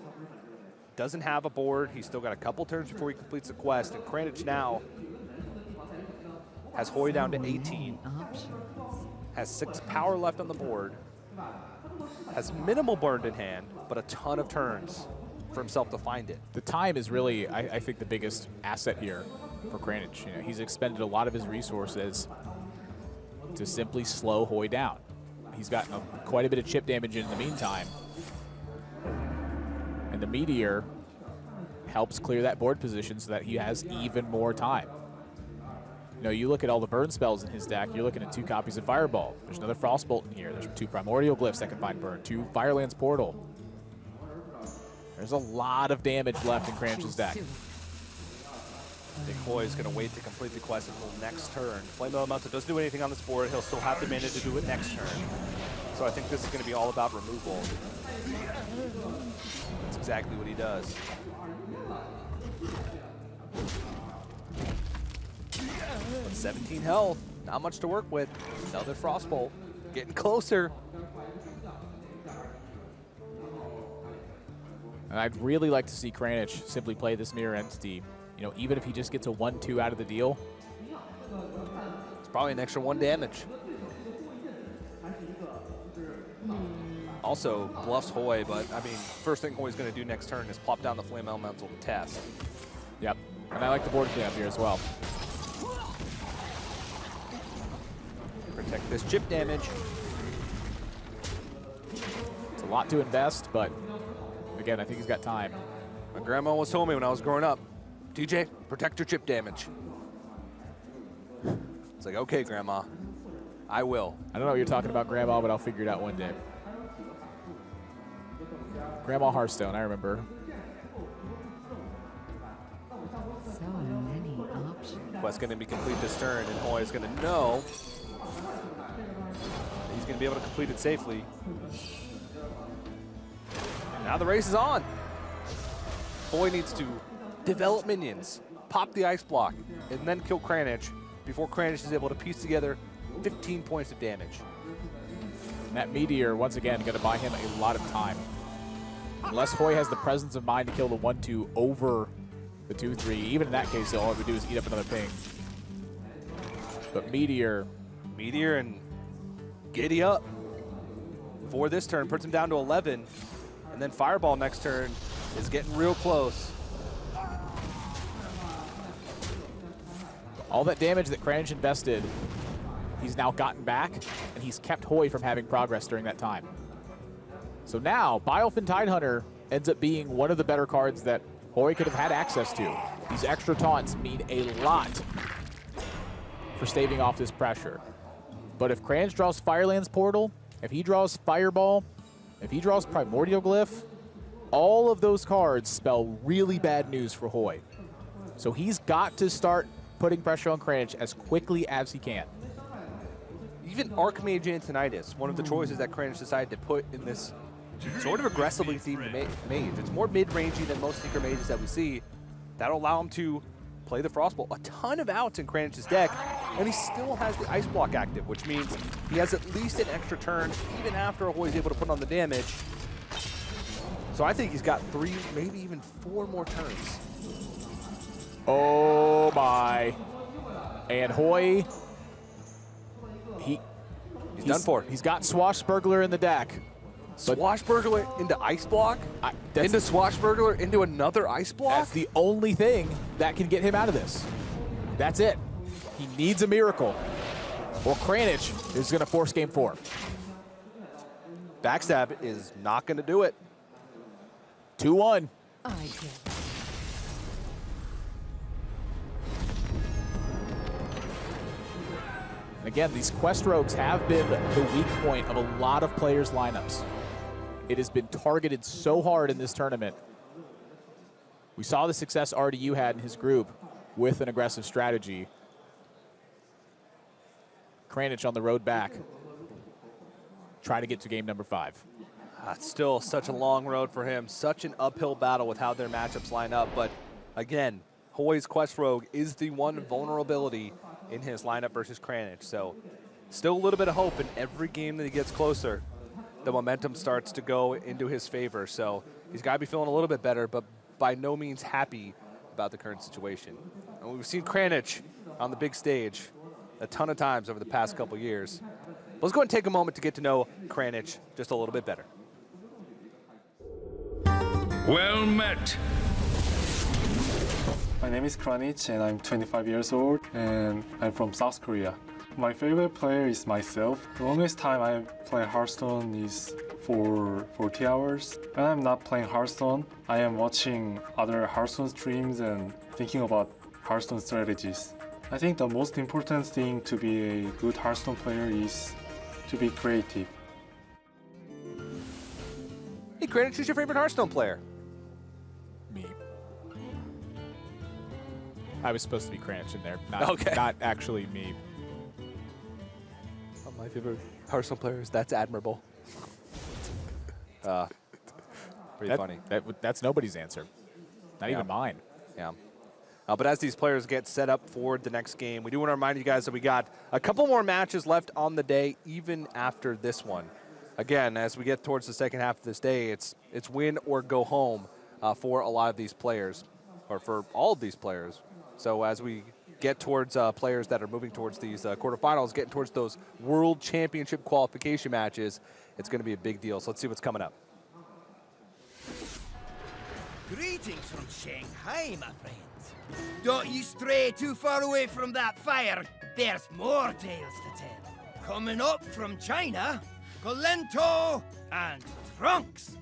B: doesn't have a board. He's still got a couple turns before he completes the quest. And Kranich now has Hoej down to 18. Has 6 power left on the board. Has minimal burned in hand, but a ton of turns for himself to find it.
A: The time is really, I think, the biggest asset here for Kranich. You know, he's expended a lot of his resources to simply slow Hoej down. He's got quite a bit of chip damage in the meantime. And the Meteor helps clear that board position so that he has even more time. You know, you look at all the burn spells in his deck, you're looking at 2 copies of Fireball. There's another Frostbolt in here. There's 2 Primordial Glyphs that can find burn, 2 Firelands Portal. There's a lot of damage left in Kranich's deck.
B: I think Hoej is going to wait to complete the quest until next turn. Flame Elemental doesn't do anything on this board. He'll still have the mana to do it next turn. So I think this is going to be all about removal. That's exactly what he does. But 17 health, not much to work with. Another Frostbolt, getting closer.
A: And I'd really like to see Kranich simply play this Mirror Entity. You know, even if he just gets a 1-2 out of the deal.
B: It's probably an extra 1 damage. Also bluffs Hoej, but I mean, first thing Hoej's going to do next turn is plop down the Flame Elemental to test.
A: Yep, and I like the board cleanup here as well.
B: Protect this chip damage.
A: It's a lot to invest, but again, I think he's got time.
B: My grandma always told me when I was growing up, DJ, protect your chip damage. It's like, okay, Grandma, I will.
A: I don't know what you're talking about, Grandma, but I'll figure it out one day. Grandma Hearthstone, I remember.
F: So many options.
B: Quest's going to be complete this turn, and Hoej is going to know that he's going to be able to complete it safely. And now the race is on. Hoej needs to develop minions, pop the ice block, and then kill Kranich before Kranich is able to piece together 15 points of damage.
A: And that Meteor, once again, going to buy him a lot of time. Unless Hoej has the presence of mind to kill the 1-2 over the 2-3, even in that case, all he would do is eat up another ping. But Meteor
B: and Giddy Up for this turn puts him down to 11, and then Fireball next turn is getting real close.
A: all that damage that Kranich invested, he's now gotten back, and he's kept Hoej from having progress during that time. So now, Bilefin Tidehunter ends up being one of the better cards that Hoej could have had access to. These extra taunts mean a lot for staving off this pressure. But if Kranich draws Firelands Portal, if he draws Fireball, if he draws Primordial Glyph, all of those cards spell really bad news for Hoej. So he's got to start putting pressure on Kranich as quickly as he can.
B: Even Archmage Antonidas, one of the choices that Kranich decided to put in this sort of aggressively themed mage. It's more mid-rangey than most Seeker mages that we see. That'll allow him to play the Frostbolt. A ton of outs in Kranich's deck, and he still has the Ice Block active, which means he has at least an extra turn, even after Hoej's able to put on the damage. So I think he's got 3, maybe even 4 more turns.
A: Oh my. And Hoej, he's
B: done for.
A: He's got Swashbuckler in the deck.
B: Swashbuckler into ice block, into swashbuckler into another ice block.
A: That's the only thing that can get him out of this. That's it. He needs a miracle, or Kranich is going to force game 4.
B: Backstab is not going to do it.
A: 2-1.
F: I get
A: Again, these quest rogues have been the weak point of a lot of players' lineups. It has been targeted so hard in this tournament. We saw the success RDU had in his group with an aggressive strategy. Kranich on the road back. Try to get to game number 5.
B: It's still such a long road for him. Such an uphill battle with how their matchups line up. But again, Hoej's quest rogue is the one vulnerability in his lineup versus Kranich. So still a little bit of hope in every game that he gets closer. The momentum starts to go into his favor. So he's got to be feeling a little bit better, but by no means happy about the current situation. And we've seen Kranich on the big stage a ton of times over the past couple years. Let's go and take a moment to get to know Kranich just a little bit better.
E: Well met.
G: My name is Kranich and I'm 25 years old and I'm from South Korea. My favorite player is myself. The longest time I play Hearthstone is for 40 hours. When I'm not playing Hearthstone, I am watching other Hearthstone streams and thinking about Hearthstone strategies. I think the most important thing to be a good Hearthstone player is to be creative.
B: Hey, Kranich, who's your favorite Hearthstone player?
A: Me. I was supposed to be Kranich in there, not actually me.
B: My favorite Hearthstone player is that's admirable. Pretty funny.
A: That's nobody's answer. Not even mine.
B: Yeah. But as these players get set up for the next game, we do want to remind you guys that we got a couple more matches left on the day, even after this one. Again, as we get towards the second half of this day, it's win or go home for a lot of these players, or for all of these players. So as we get towards players that are moving towards these quarterfinals, getting towards those World Championship qualification matches, it's going to be a big deal. So let's see what's coming up.
H: Greetings from Shanghai, my friends. Don't you stray too far away from that fire. There's more tales to tell. Coming up from China, Colento and Trunks.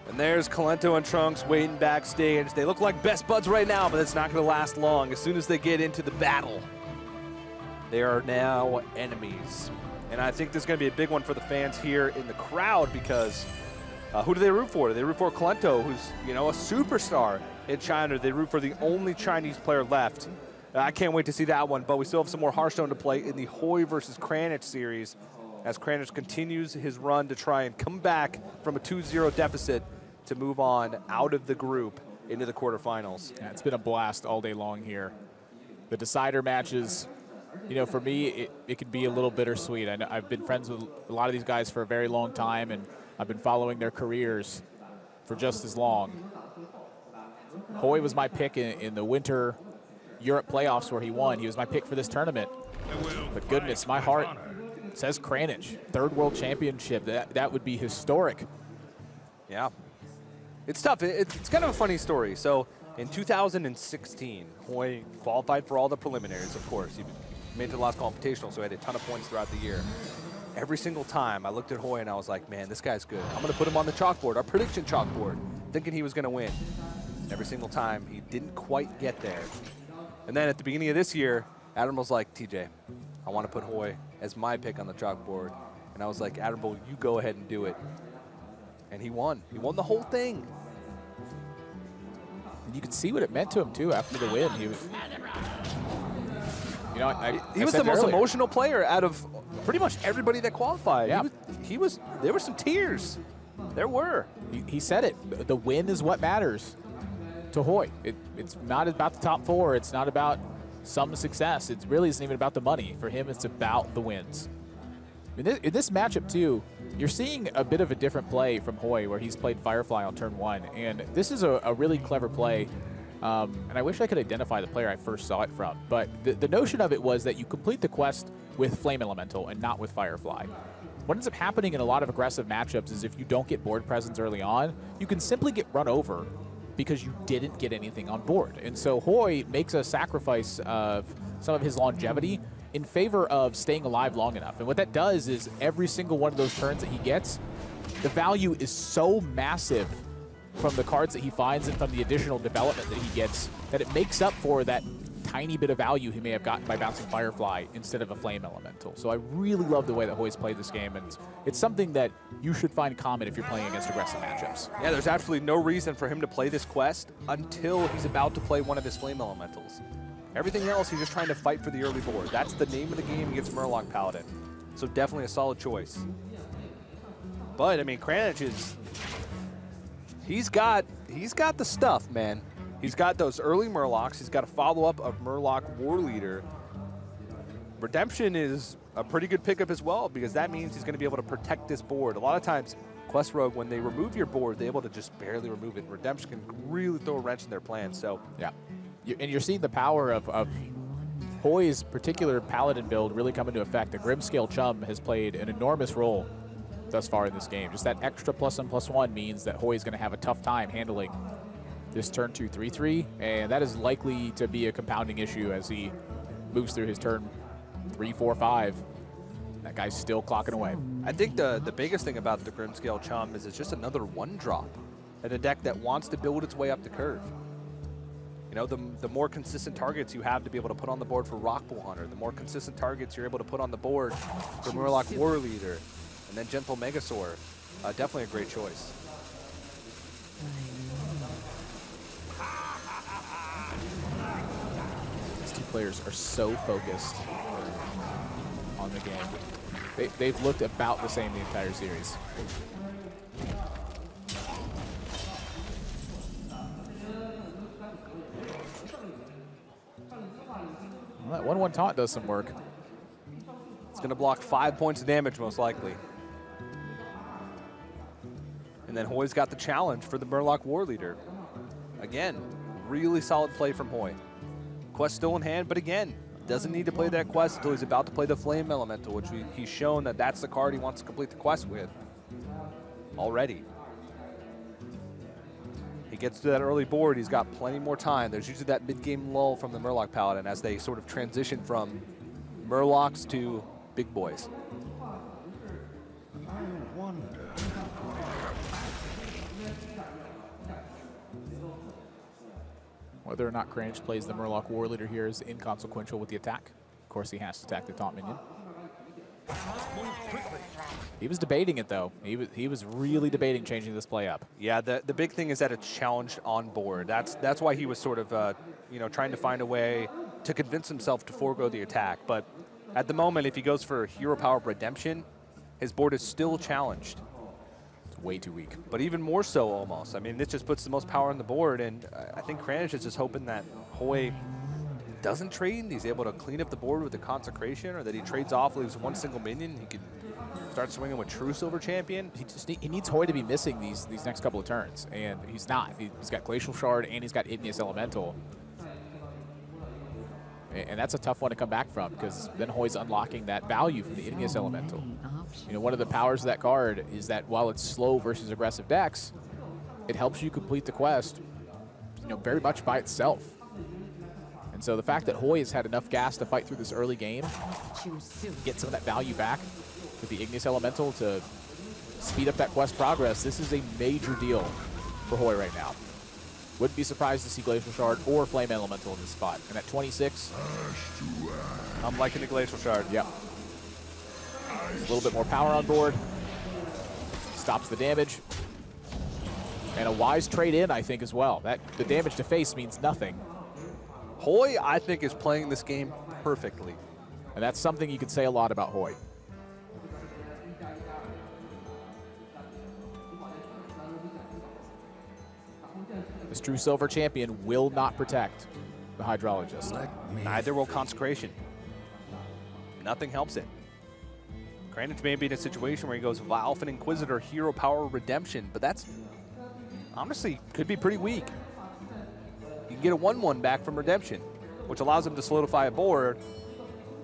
B: And there's Colento and Trunks waiting backstage. They look like best buds right now, but it's not going to last long. As soon as they get into the battle, they are now enemies. And I think this is going to be a big one for the fans here in the crowd because who do they root for? Do they root for Colento, who's, you know, a superstar in China? They root for the only Chinese player left. I can't wait to see that one, but we still have some more Hearthstone to play in the Hoej versus Kranich series as Kranich continues his run to try and come back from a 2-0 deficit to move on out of the group into the quarterfinals.
A: Yeah, it's been a blast all day long here. The decider matches, you know, for me, it can be a little bittersweet. I know I've been friends with a lot of these guys for a very long time, and I've been following their careers for just as long. Hoej was my pick in the Winter Europe playoffs where he won. He was my pick for this tournament. But goodness, my heart says Kranich. 3rd World Championship. That would be historic.
B: Yeah. It's tough. It's kind of a funny story. So in 2016, Hoej qualified for all the preliminaries, of course. He made it to the last competitional, so he had a ton of points throughout the year. Every single time I looked at Hoej and I was like, man, this guy's good. I'm going to put him on the chalkboard, our prediction chalkboard, thinking he was going to win. Every single time, he didn't quite get there. And then at the beginning of this year, Admiral's like, TJ, I want to put Hoej as my pick on the chalkboard. And I was like, Admiral, you go ahead and do it. And he won. He won the whole thing.
A: And you could see what it meant to him, too, after the win. He was, you know,
B: he was the most emotional player out of pretty much everybody that qualified.
A: Yeah.
B: There were some tears. There were.
A: He said it. The win is what matters to Hoej. It's not about the top 4. It's not about some success. It really isn't even about the money. For him, it's about the wins. In this matchup, too, you're seeing a bit of a different play from Hoej where he's played Firefly on turn 1. And this is a really clever play. And I wish I could identify the player I first saw it from. But the notion of it was that you complete the quest with Flame Elemental and not with Firefly. what ends up happening in a lot of aggressive matchups is if you don't get board presence early on, you can simply get run over because you didn't get anything on board. And so Hoej makes a sacrifice of some of his longevity in favor of staying alive long enough. And what that does is every single one of those turns that he gets, the value is so massive from the cards that he finds and from the additional development that he gets that it makes up for that tiny bit of value he may have gotten by bouncing Firefly instead of a Flame Elemental. So I really love the way that Hoej's played this game, and it's something that you should find common if you're playing against aggressive matchups.
B: Yeah, there's absolutely no reason for him to play this quest until he's about to play one of his Flame Elementals. Everything else, he's just trying to fight for the early board. That's the name of the game against Murloc Paladin. So definitely a solid choice. But, I mean, Kranich is... He's got the stuff, man. He's got those early Murlocs. He's got a follow-up of Murloc War Leader. Redemption is a pretty good pickup as well because that means he's going to be able to protect this board. A lot of times, Quest Rogue, when they remove your board, they're able to just barely remove it. Redemption can really throw a wrench in their plans. So
A: yeah, and you're seeing the power of Hoej's particular Paladin build really come into effect. The Grimscale Chum has played an enormous role thus far in this game. Just that extra +1/+1 means that Hoej is going to have a tough time handling this turn 2 3/3, and that is likely to be a compounding issue as he moves through his turn 3, 4, 5. That guy's still clocking away.
B: I think the biggest thing about the Grimscale Chum is it's just another 1-drop in a deck that wants to build its way up the curve. You know, the more consistent targets you have to be able to put on the board for Rockpool Hunter, the more consistent targets you're able to put on the board for Murloc War Leader, and then Gentle Megasaur. Definitely a great choice.
A: These two players are so focused on the game. They've looked about the same the entire series. Well, that 1/1 taunt does some work.
B: It's going to block 5 points of damage, most likely. And then Hoej's got the challenge for the Murloc War Leader. Again, really solid play from Hoej. Quest still in hand, but again, doesn't need to play that quest until he's about to play the Flame Elemental, which he's shown that that's the card he wants to complete the quest with already. He gets to that early board, he's got plenty more time. There's usually that mid-game lull from the Murloc Paladin as they sort of transition from Murlocs to big boys.
A: Whether or not Kranich plays the Murloc War Leader here is inconsequential with the attack. Of course, he has to attack the taunt minion. He was debating it, though. He was really debating changing this play up.
B: Yeah, the big thing is that it's challenged on board. That's why he was sort of you know, trying to find a way to convince himself to forego the attack. But at the moment, if he goes for Hero Power Redemption, his board is still challenged.
A: It's way too weak.
B: But even more so, almost. I mean, this just puts the most power on the board, and I think Kranich is just hoping that Hoej doesn't trade, and he's able to clean up the board with the Consecration, or that he trades off, leaves one single minion, he can start swinging with True Silver Champion.
A: He needs Hoej to be missing these next couple of turns, and he's not. He's got Glacial Shard, and he's got Igneous Elemental. And that's a tough one to come back from, because then Hoej's unlocking that value from the Igneous Elemental. You know, one of the powers of that card is that while it's slow versus aggressive decks, it helps you complete the quest, you know, very much by itself. And so the fact that Hoej has had enough gas to fight through this early game, get some of that value back with the Igneous Elemental to speed up that quest progress, this is a major deal for Hoej right now. Wouldn't be surprised to see Glacial Shard or Flame Elemental in this spot. And at 26,
B: I'm liking the Glacial Shard.
A: Yeah. A little bit more power on board. Stops the damage. And a wise trade in, I think, as well. The damage to face means nothing.
B: Hoej, I think, is playing this game perfectly.
A: And that's something you can say a lot about Hoej. This True Silver Champion will not protect the Hydrologist.
B: Neither will Consecration. Nothing helps it. Kranich may be in a situation where he goes Valfen Inquisitor, Hero Power Redemption, but that's honestly could be pretty weak. You can get a 1/1 back from Redemption, which allows him to solidify a board,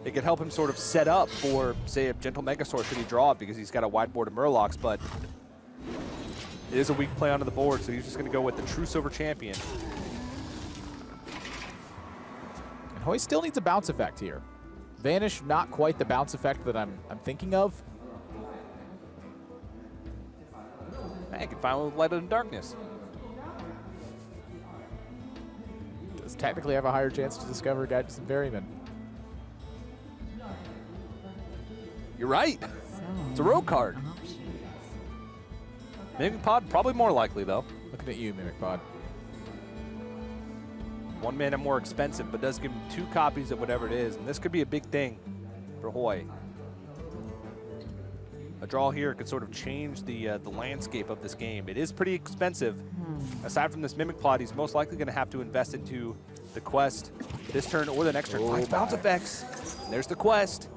B: It could help him sort of set up for, say, a Gentle Megasaur should he draw it because he's got a wide board of Murlocs, but it is a weak play onto the board, so he's just going to go with the True Silver Champion.
A: And Hoej still needs a bounce effect here. Vanish, not quite the bounce effect that I'm thinking of.
B: I can finally Light in Darkness.
A: Does technically have a higher chance to discover Gadgets and Ferryman.
B: You're right.
F: So
B: It's a rogue card.
F: options.
B: Mimic Pod, probably more likely, though.
A: Looking at you, Mimic Pod.
B: 1 mana more expensive, but does give him 2 copies of whatever it is, and this could be a big thing for Hoej. A draw here could sort of change the landscape of this game. It is pretty expensive. Aside from this Mimic Plot, he's most likely going to have to invest into the quest this turn or the next turn. 5 bounce effects. And there's the quest.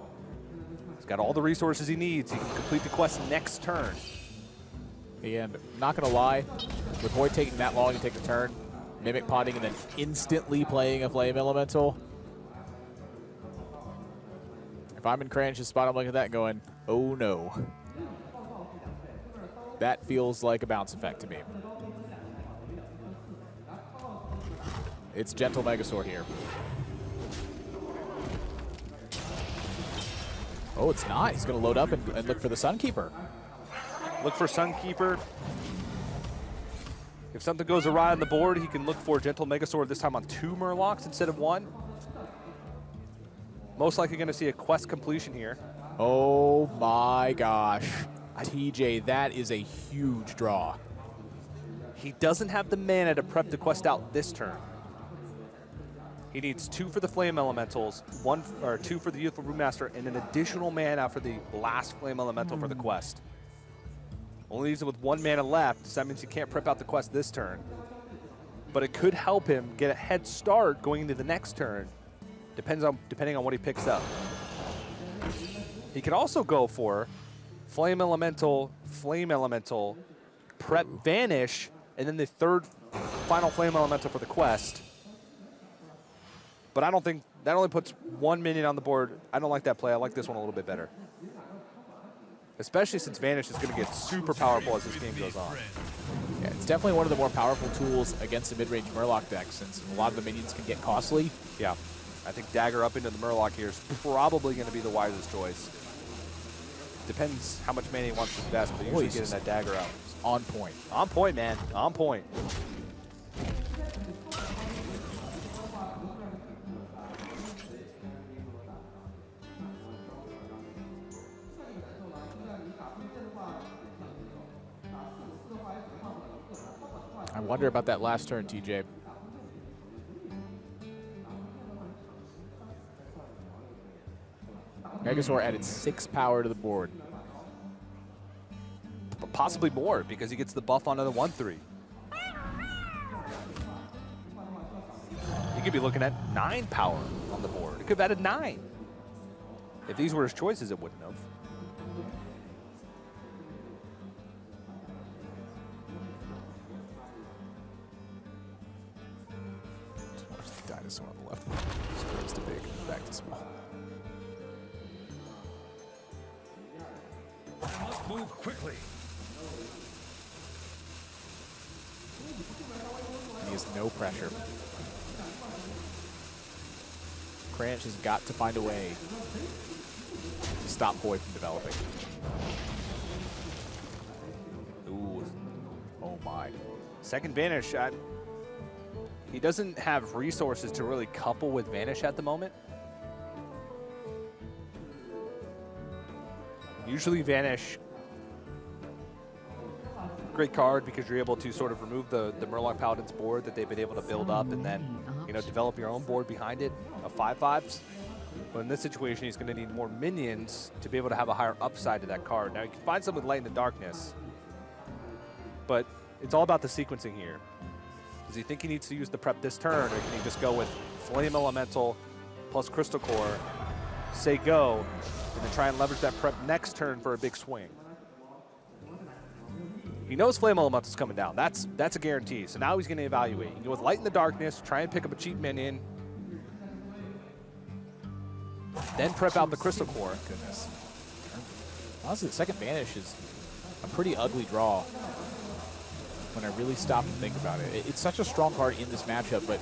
B: He's got all the resources he needs. He can complete the quest next turn.
A: And not going to lie, with Hoej taking that long to take the turn, Mimic Potting, and then instantly playing a Flame Elemental. If I'm in Kranich's spot, I'm looking at that going, oh no. That feels like a bounce effect to me. It's Gentle Megasaur here. Oh, it's not. He's going to load up and look for the Sunkeeper.
B: Look for Sunkeeper. If something goes awry on the board, he can look for Gentle Megasaur this time on 2 Murlocs instead of 1. Most likely going to see a quest completion here.
A: Oh my gosh. TJ, that is a huge draw.
B: He doesn't have the mana to prep the quest out this turn. He needs 2 for the Flame Elementals, 2 for the Youthful Brewmaster, and an additional mana for the last Flame Elemental for the quest. Only leaves him with 1 mana left, so that means he can't prep out the quest this turn. But it could help him get a head start going into the next turn, depending on what he picks up. He could also go for Flame Elemental, prep Vanish, and then the 3rd final Flame Elemental for the quest. But I don't think that only puts 1 minion on the board. I don't like that play. I like this one a little bit better. Especially since Vanish is going to get super powerful as this game goes on.
A: Yeah, it's definitely one of the more powerful tools against the mid-range Murloc deck, since a lot of the minions can get costly.
B: Yeah, I think Dagger up into the Murloc here is probably going to be the wisest choice. Depends how much mana he wants to invest, but usually getting that Dagger out.
A: On point.
B: On point, man. On point.
A: I wonder about that last turn, TJ. Megasaur added 6 power to the board.
B: Possibly more, because he gets the buff onto the 1/3. He could be looking at 9 power on the board. It could have added 9. If these were his choices, it wouldn't have.
A: Dinosaur on the left. Screws to big, back to small.
E: I must move quickly.
A: And he has no pressure. Kranich has got to find a way to stop Hoej from developing.
B: Ooh.
A: Oh my.
B: Second Vanish. He doesn't have resources to really couple with Vanish at the moment. Usually Vanish, great card because you're able to sort of remove the Murloc Paladin's board that they've been able to build up and then, you know, develop your own board behind it of 5/5s. But in this situation, he's going to need more minions to be able to have a higher upside to that card. Now, you can find some with Light in the Darkness, but it's all about the sequencing here. Does he think he needs to use the prep this turn, or can he just go with Flame Elemental plus Crystal Core, say go, and then try and leverage that prep next turn for a big swing? He knows Flame Elemental's coming down. That's a guarantee. So now he's going to evaluate. You can go with Light in the Darkness, try and pick up a cheap minion. then prep out the Crystal Core.
A: Goodness. Honestly, the second Vanish is a pretty ugly draw when I really stop and think about it. It's such a strong card in this matchup, but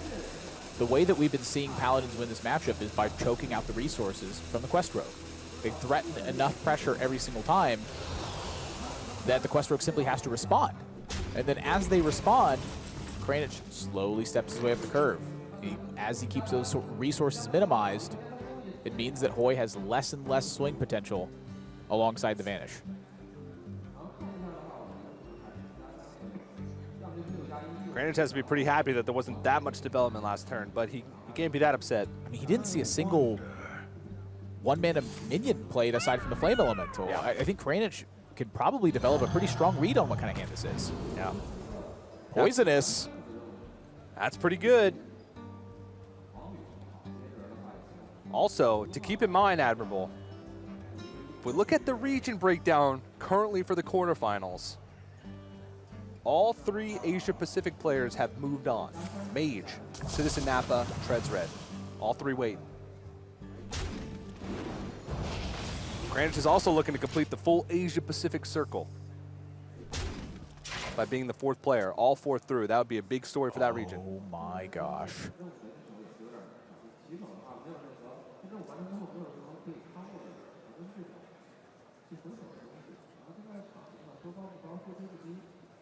A: the way that we've been seeing Paladins win this matchup is by choking out the resources from the Quest Rogue. They threaten enough pressure every single time that the Quest Rogue simply has to respond. And then as they respond, Kranich slowly steps his way up the curve. As he keeps those resources minimized, it means that Hoej has less and less swing potential alongside the Vanish.
B: Kranich has to be pretty happy that there wasn't that much development last turn, but he can't be that upset.
A: I mean, he didn't see a single one-mana minion played aside from the Flame Elemental.
B: Yeah.
A: I think Kranich could probably develop a pretty strong read on what kind of hand this is.
B: Yeah.
A: Poisonous.
B: That's pretty good. Also, to keep in mind, Admirable, if we look at the region breakdown currently for the quarterfinals, all 3 Asia-Pacific players have moved on. Mage, Citizen Napa, Treads Red. All 3 wait. Kranich is also looking to complete the full Asia-Pacific circle by being the 4th player, all 4 through. That would be a big story for that region.
A: Oh my gosh.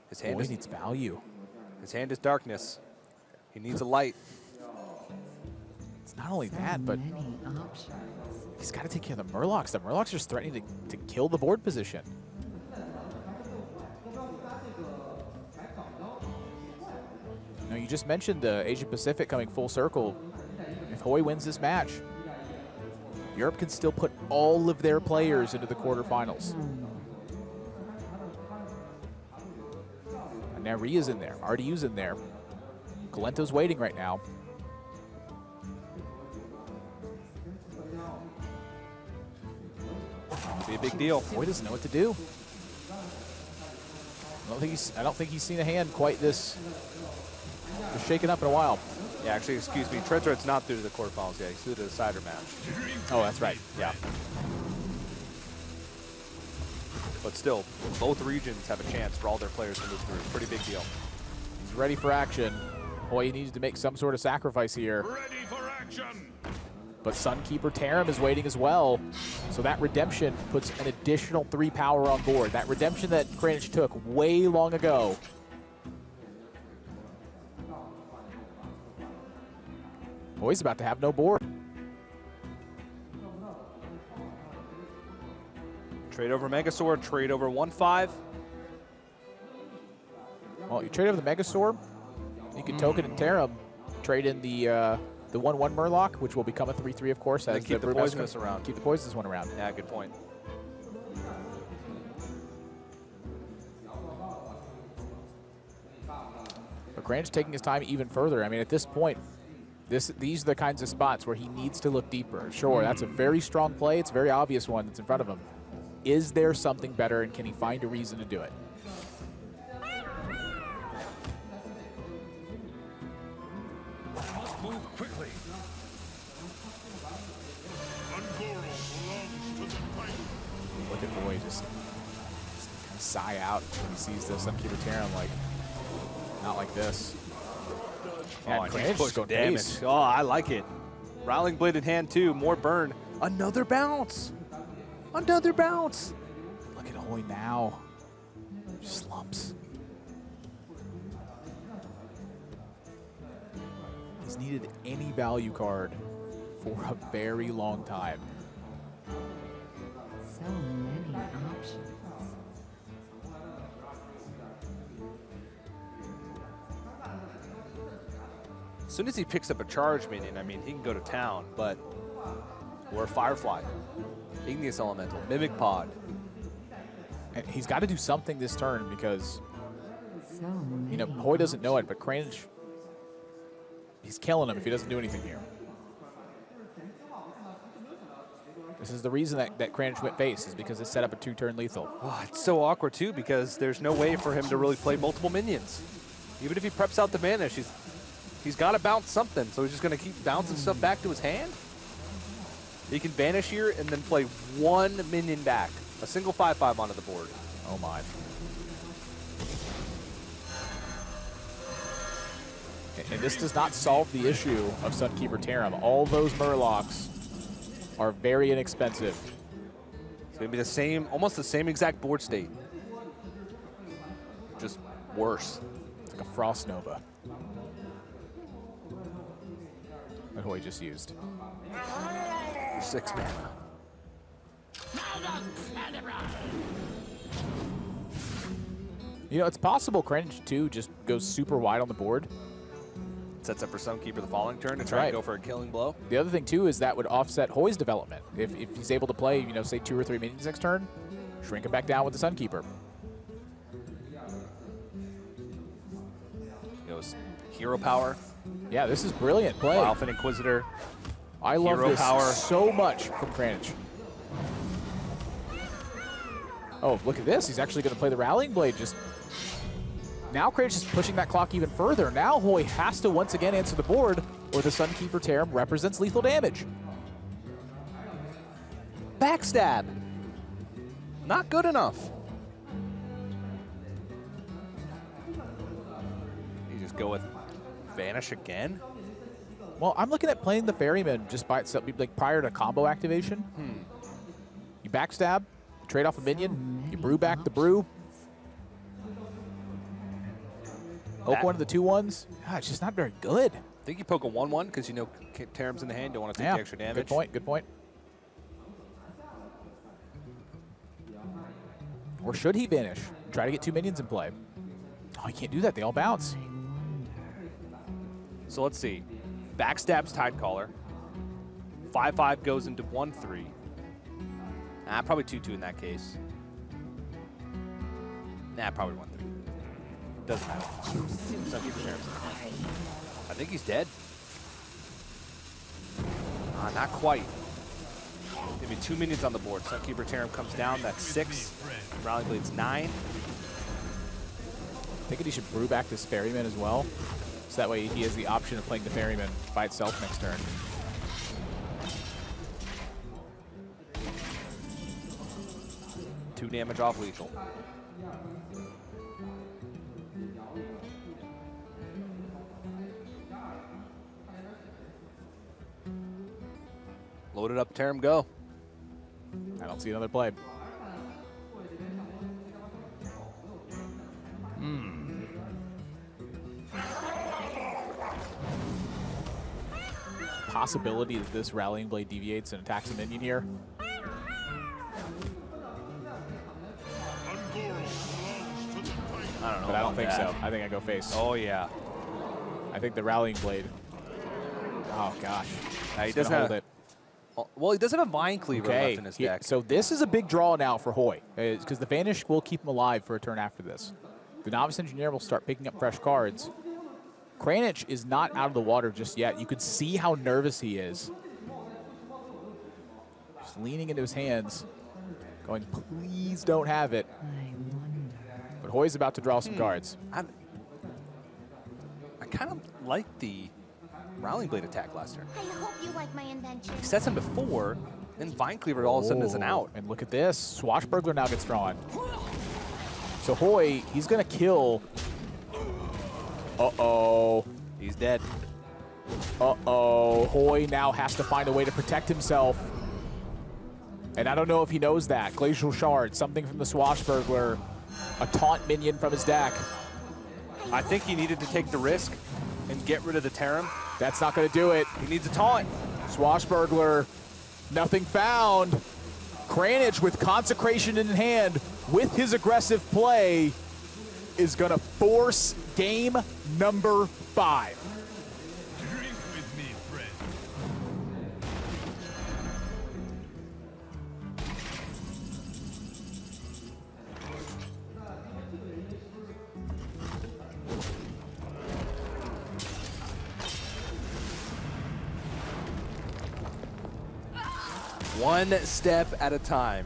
B: His hand
A: Hoej needs value.
B: His hand is darkness. He needs a light.
A: It's not only
F: So
A: that, but
F: many options.
A: he's got to take care of the Murlocs. The Murlocs are just threatening to kill the board position. Now, you just mentioned Asia Pacific coming full circle. If Hoej wins this match, Europe can still put all of their players into the quarterfinals. And now Ria's in there, RDU's in there. Galento's waiting right now.
B: It'll be a big deal.
A: Hoej doesn't know what to do. I don't think he's seen a hand quite this shaken up in a while.
B: Yeah, actually, excuse me. Treads Red's not through to the quarterfinals yet. He's through to the cider match.
A: Oh, that's right.
B: Yeah. But still, both regions have a chance for all their players to move through. Pretty big deal.
A: He's ready for action. Hoej needs to make some sort of sacrifice here.
E: Ready for action!
A: But Sunkeeper Tarim is waiting as well. So that redemption puts an additional 3 power on board. That redemption that Kranich took way long ago. Hoej's about to have no board.
B: Trade over Megasaur, trade over 1/5.
A: Well, you trade over the Megasaur. You can token and Tarim. Trade in the 1/1 Murloc, which will become a 3/3, of course.
B: And
A: As
B: then keep the
A: Brewmaster
B: poisonous around.
A: Keep the poisonous one around.
B: Yeah, good point.
A: But Kranich taking his time even further. I mean, at this point, these are the kinds of spots where he needs to look deeper. Sure, that's a very strong play. It's a very obvious one that's in front of him. Is there something better, and can he find a reason to do it?
E: Must move quickly. Ungoro belongs to the fight.
A: Look at Hoej just kind of sigh out when he sees the Sunkeeper Tarim, like, not like this.
B: Oh,
A: and
B: and he's
A: Kranich just
B: pushed
A: going
B: damage.
A: base.
B: Oh, I like it. Rowling Blade in hand, too. More burn. Another bounce. Another bounce.
A: Look at Hoej now. Slumps. He's needed any value card for a very long time.
F: So many options.
B: As soon as he picks up a charge minion, I mean, he can go to town, but... Or Firefly. Igneous Elemental. Mimic Pod.
A: And he's got to do something this turn because,
F: So many.
A: you know, Hoej doesn't know it, but Kranich, he's killing him if he doesn't do anything here. This is the reason that Kranich went face, is because it set up a 2-turn lethal.
B: Oh, it's so awkward, too, because there's no way for him to really play multiple minions. Even if he preps out the Vanish, he's got to bounce something, so he's just going to keep bouncing stuff back to his hand? He can vanish here and then play one minion back. A single 5/5 onto the board.
A: Oh my. And this does not solve the issue of Sunkeeper Tarim. All those Murlocs are very inexpensive.
B: It's going to be the same, almost the same exact board state. Just worse.
A: It's like a Frost Nova that Hoej just used.
B: 6 mana.
A: You know, it's possible Kranich 2 just goes super wide on the board.
B: Sets up for Sunkeeper the following turn to
A: That's
B: try
A: right.
B: and go for a killing blow.
A: The other thing, too, is that would offset Hoy's development. If he's able to play, you know, say 2 or 3 minions next turn, shrink him back down with the Sunkeeper.
B: Goes hero power.
A: Yeah, this is brilliant play.
B: Alpha Inquisitor.
A: I love
B: hero
A: this
B: power.
A: so much from Kranich. Oh, look at this. He's actually going to play the Rallying Blade. Just now Kranich is pushing that clock even further. Now Hoej has to once again answer the board, or the Sunkeeper Tarim represents lethal damage.
B: Backstab. Not good enough. You just go with Vanish again?
A: Well, I'm looking at playing the Ferryman just by itself, like prior to combo activation. You backstab, trade off a minion, you brew back the brew. Poke one of the 2/1s. God, it's just not very good.
B: I think you poke a 1/1 because you know Tarim's in the hand, don't want to take the extra damage.
A: Good point, good point. Or should he vanish? Try to get 2 minions in play. Oh, he can't do that. They all bounce.
B: So let's see. Backstab's Tidecaller. 5/5 goes into 1/3. Probably 2/2 in that case. Probably 1/3. Doesn't matter. Sunkeeper Tarim. I think he's dead. Not quite. Maybe 2 minions on the board. Sunkeeper Tarim comes down. That's 6. Rally Blade's 9.
A: Thinking he should brew back this Ferryman as well. So that way he has the option of playing the Ferryman by itself next turn.
B: Two damage off lethal. Load it up, Tarim, go.
A: I don't see another play. Possibility that this Rallying Blade deviates and attacks a minion here.
B: I don't know.
A: But I don't
B: about
A: think
B: that.
A: so. I think I go face.
B: Oh, yeah.
A: I think the Rallying Blade. Oh, gosh.
B: He
A: He's
B: doesn't
A: gonna
B: have,
A: hold it.
B: well, he doesn't have Vine Cleaver left in his deck.
A: So this is a big draw now for Hoej, because the Vanish will keep him alive for a turn after this. The Novice Engineer will start picking up fresh cards. Kranich is not out of the water just yet. You could see how nervous he is. Just leaning into his hands, going, please don't have it.
F: I wonder.
A: But Hoy's about to draw some cards.
B: I kind of like the Rallying Blade attack last turn.
D: I hope you like my invention.
B: He sets him to 4, then Vine Cleaver all of a sudden is an out.
A: And look at this. Swashbuckler now gets drawn. So Hoej, he's going to kill. Uh-oh.
B: He's dead.
A: Uh-oh. Hoej now has to find a way to protect himself. And I don't know if he knows that. Glacial Shard, something from the Swashbuckler, a taunt minion from his deck.
B: I think he needed to take the risk and get rid of the Tarim.
A: That's not going to do it.
B: He needs a taunt.
A: Swashbuckler, nothing found. Kranich with Consecration in hand, with his aggressive play, is going to force game number 5.
E: Drink with me, friend.
B: One step at a time,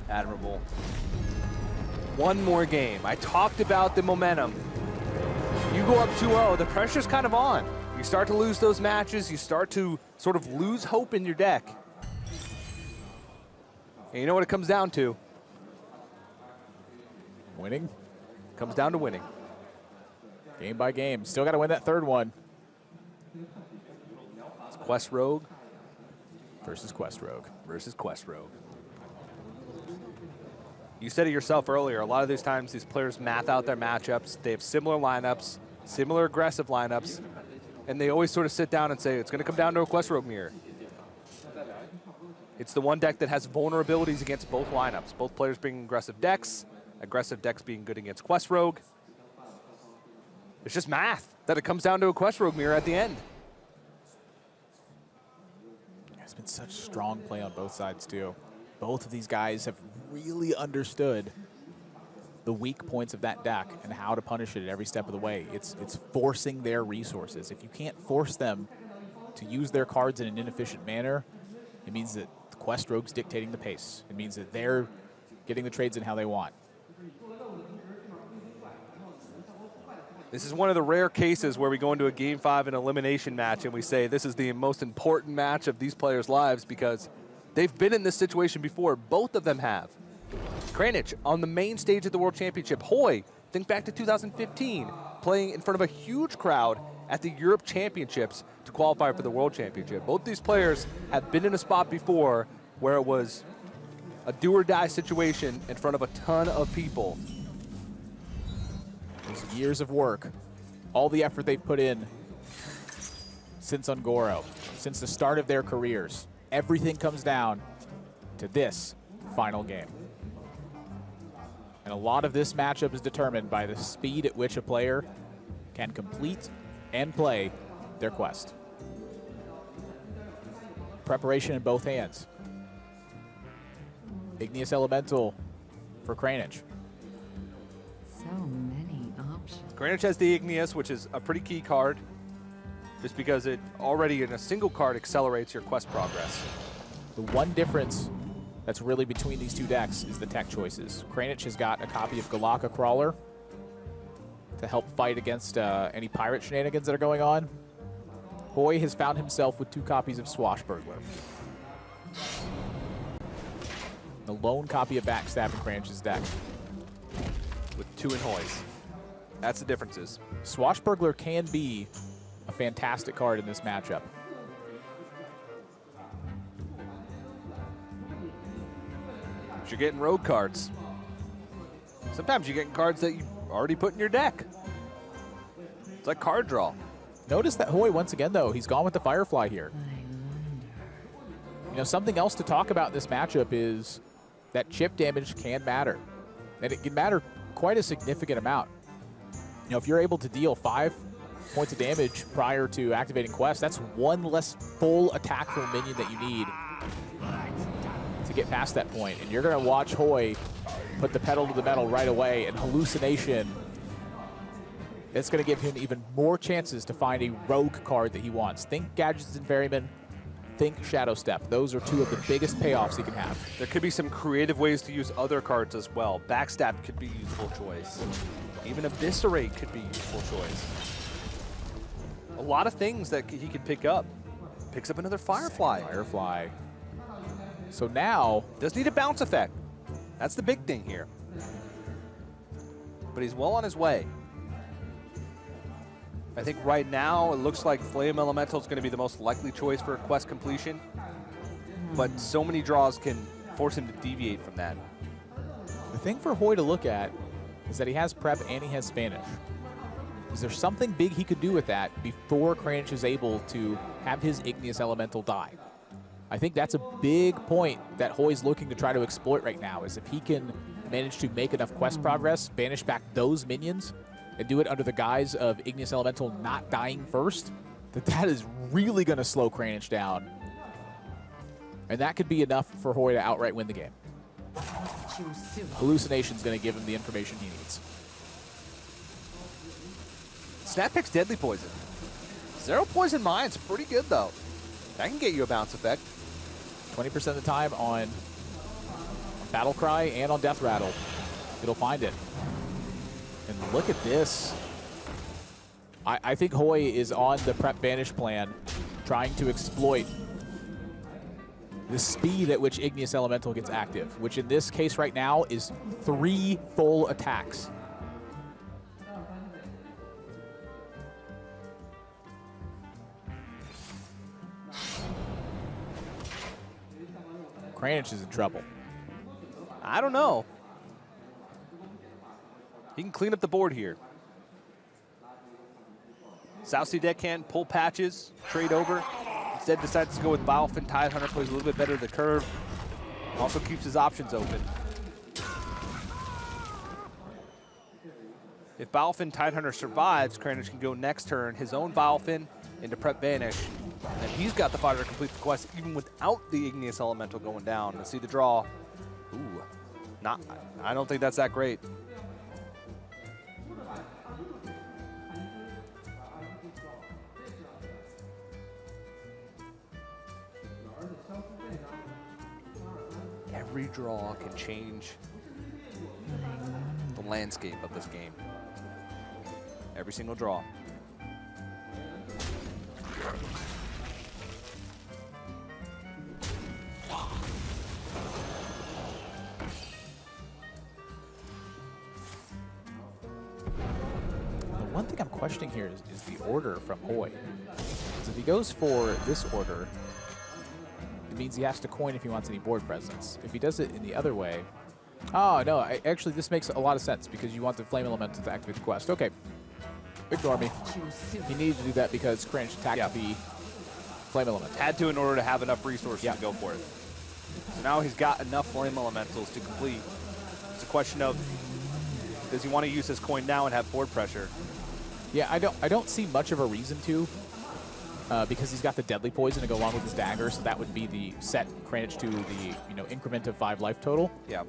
B: Admirable. One more game. I talked about the momentum. You go up 2-0, the pressure's kind of on. You start to lose those matches, you start to sort of lose hope in your deck. And you know what it comes down to?
A: Winning
B: Comes down to winning.
A: game by game. Still got to win that third one.
B: It's Quest Rogue
A: Versus Quest Rogue.
B: versus Quest Rogue. You said it yourself earlier, a lot of these times these players math out their matchups. They have similar lineups, similar aggressive lineups, and they always sort of sit down and say, it's going to come down to a Quest Rogue mirror. It's the one deck that has vulnerabilities against both lineups. Both players bring aggressive decks being good against Quest Rogue. It's just math that it comes down to a Quest Rogue mirror at the end.
A: It's been such strong play on both sides, too. Both of these guys have really understood the weak points of that deck and how to punish it at every step of the way. It's forcing their resources. If you can't force them to use their cards in an inefficient manner, it means that the Quest Rogue's dictating the pace. It means that they're getting the trades in how they want.
B: This is one of the rare cases where we go into a Game 5 and elimination match and we say this is the most important match of these players' lives because they've been in this situation before. Both of them have. Kranich on the main stage of the World Championship. Hoej, think back to 2015, playing in front of a huge crowd at the Europe Championships to qualify for the World Championship. Both these players have been in a spot before where it was a do-or-die situation in front of a ton of people.
A: Those years of work, all the effort they've put in since Ungoro, since the start of their careers, everything comes down to this final game. And a lot of this matchup is determined by the speed at which a player can complete and play their quest. Preparation in both hands. Igneous Elemental for Kranich.
F: So many options.
B: Kranich has the Igneous, which is a pretty key card, just because it already in a single card accelerates your quest progress.
A: The one difference that's really between these two decks is the tech choices. Kranich has got a copy of Galaka Crawler to help fight against any pirate shenanigans that are going on. Hoej has found himself with 2 copies of Swashbuckler. The lone copy of Backstab in Kranich's deck.
B: With 2 in Hoej's. That's the differences.
A: Swashbuckler can be a fantastic card in this matchup.
B: You're getting rogue cards. Sometimes you're getting cards that you already put in your deck. It's like card draw.
A: Notice that Hoej, once again, though, he's gone with the Firefly here. You know, something else to talk about in this matchup is that chip damage can matter. And it can matter quite a significant amount. You know, if you're able to deal 5 points of damage prior to activating Quest, that's 1 less full attack from a minion that you need to get past that point. And you're going to watch Hoej put the pedal to the metal right away, and Hallucination, it's going to give him even more chances to find a rogue card that he wants. Think Gadgets and Ferryman, think Shadow Step. Those are 2 of the biggest payoffs he can have.
B: There could be some creative ways to use other cards as well. Backstab could be a useful choice. Even Eviscerate could be a useful choice. A lot of things that he could pick up. Picks up another Firefly.
A: Firefly. So now,
B: Does need a bounce effect. That's the big thing here. But he's well on his way. I think right now it looks like Flame Elemental is going to be the most likely choice for a quest completion. But so many draws can force him to deviate from that.
A: the thing for Hoej to look at is that he has prep and he has Spanish. Is there something big he could do with that before Kranich is able to have his Igneous Elemental die? I think that's a big point that Hoy's looking to try to exploit right now, is if he can manage to make enough quest progress, banish back those minions, and do it under the guise of Igneous Elemental not dying first, that is really going to slow Kranich down. And that could be enough for Hoej to outright win the game. Hallucination's going to give him the information he needs.
B: Snap picks Deadly Poison. 0 Poison Mind's pretty good, though. That can get you a bounce effect.
A: 20% of the time on Battle Cry and on Death Rattle, it'll find it. And look at this. I think Hoej is on the prep banish plan, trying to exploit the speed at which Igneous Elemental gets active, which in this case right now is 3 full attacks. Kranich is in trouble.
B: I don't know. He can clean up the board here. South Sea Deckhand, pull patches, trade over. Instead decides to go with Bilefin Tidehunter, plays a little bit better the curve. Also keeps his options open. If Bilefin Tidehunter survives, Kranich can go next turn his own Bilefin into Prep Vanish. And he's got the fodder to complete the quest even without the Igneous Elemental going down. Let's see the draw. Ooh, I don't think that's that great. Every draw can change the landscape of this game. Every single draw.
A: The one thing I'm questioning here is the order from Hoej. So if he goes for this order, it means he has to coin if he wants any board presence. If he does it in the other way, oh no, actually this makes a lot of sense because you want the Flame Elemental to activate the quest. Okay, ignore me. He needed to do that because Kranich attacked the Flame Elemental.
B: Had to in order to have enough resources to go for it. So now he's got enough Flame Elementals to complete. It's a question of, does he want to use his coin now and have board pressure?
A: Yeah, I don't see much of a reason to. Because he's got the deadly poison to go along with his dagger, so that would be the set Kranich to the increment of 5 life total.
B: Yeah.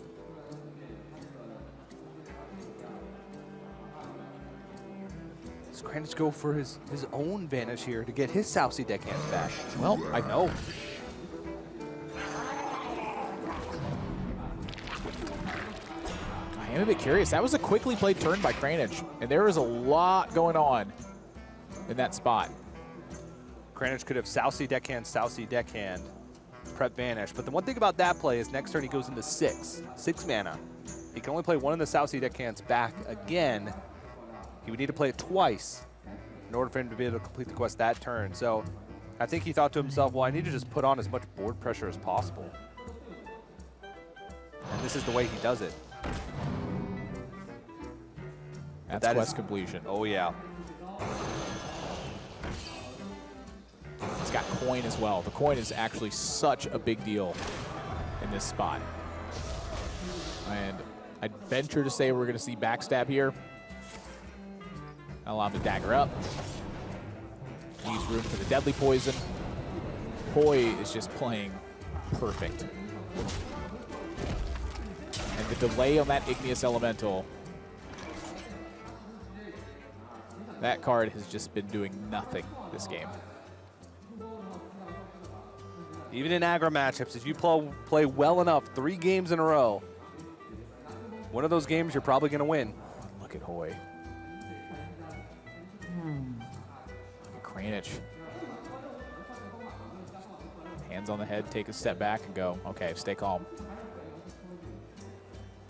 B: Does Kranich go for his own Vanish here to get his South Sea Deckhand back?
A: Well, I know. I am a bit curious. That was a quickly played turn by Kranich, and there is a lot going on in that spot.
B: Kranich could have South Sea Deckhand, Prep Vanish. But the one thing about that play is next turn he goes into 6 mana. He can only play one of the South Sea Deckhands back again. He would need to play it twice in order for him to be able to complete the quest that turn. So I think he thought to himself, well, I need to just put on as much board pressure as possible. And this is the way he does it.
A: That's quest completion.
B: Oh, yeah.
A: It's got coin as well. The coin is actually such a big deal in this spot. And I'd venture to say we're going to see backstab here. Allow him to dagger up. Use room for the deadly poison. Hoej is just playing perfect. And the delay on that Igneous Elemental, that card has just been doing nothing this game.
B: Even in aggro matchups, if you play well enough 3 games in a row, one of those games you're probably going to win.
A: Look at Hoej. Look at Kranich. Hands on the head, take a step back and go, okay, stay calm.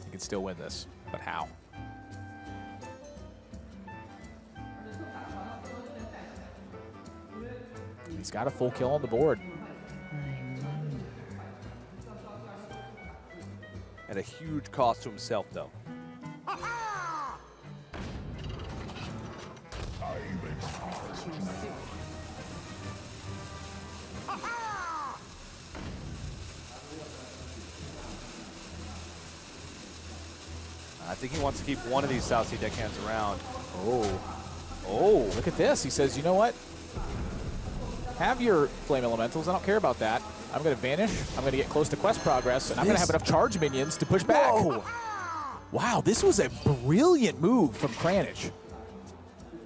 A: You can still win this, but how? He's got a full kill on the board.
B: At a huge cost to himself, though. I think he wants to keep one of these South Sea Deckhands around.
A: Oh, look at this. He says, you know what? Have your Flame Elementals. I don't care about that. I'm going to vanish. I'm going to get close to quest progress, and I'm going to have enough charge minions to push back. Whoa. Wow, this was a brilliant move from Kranich.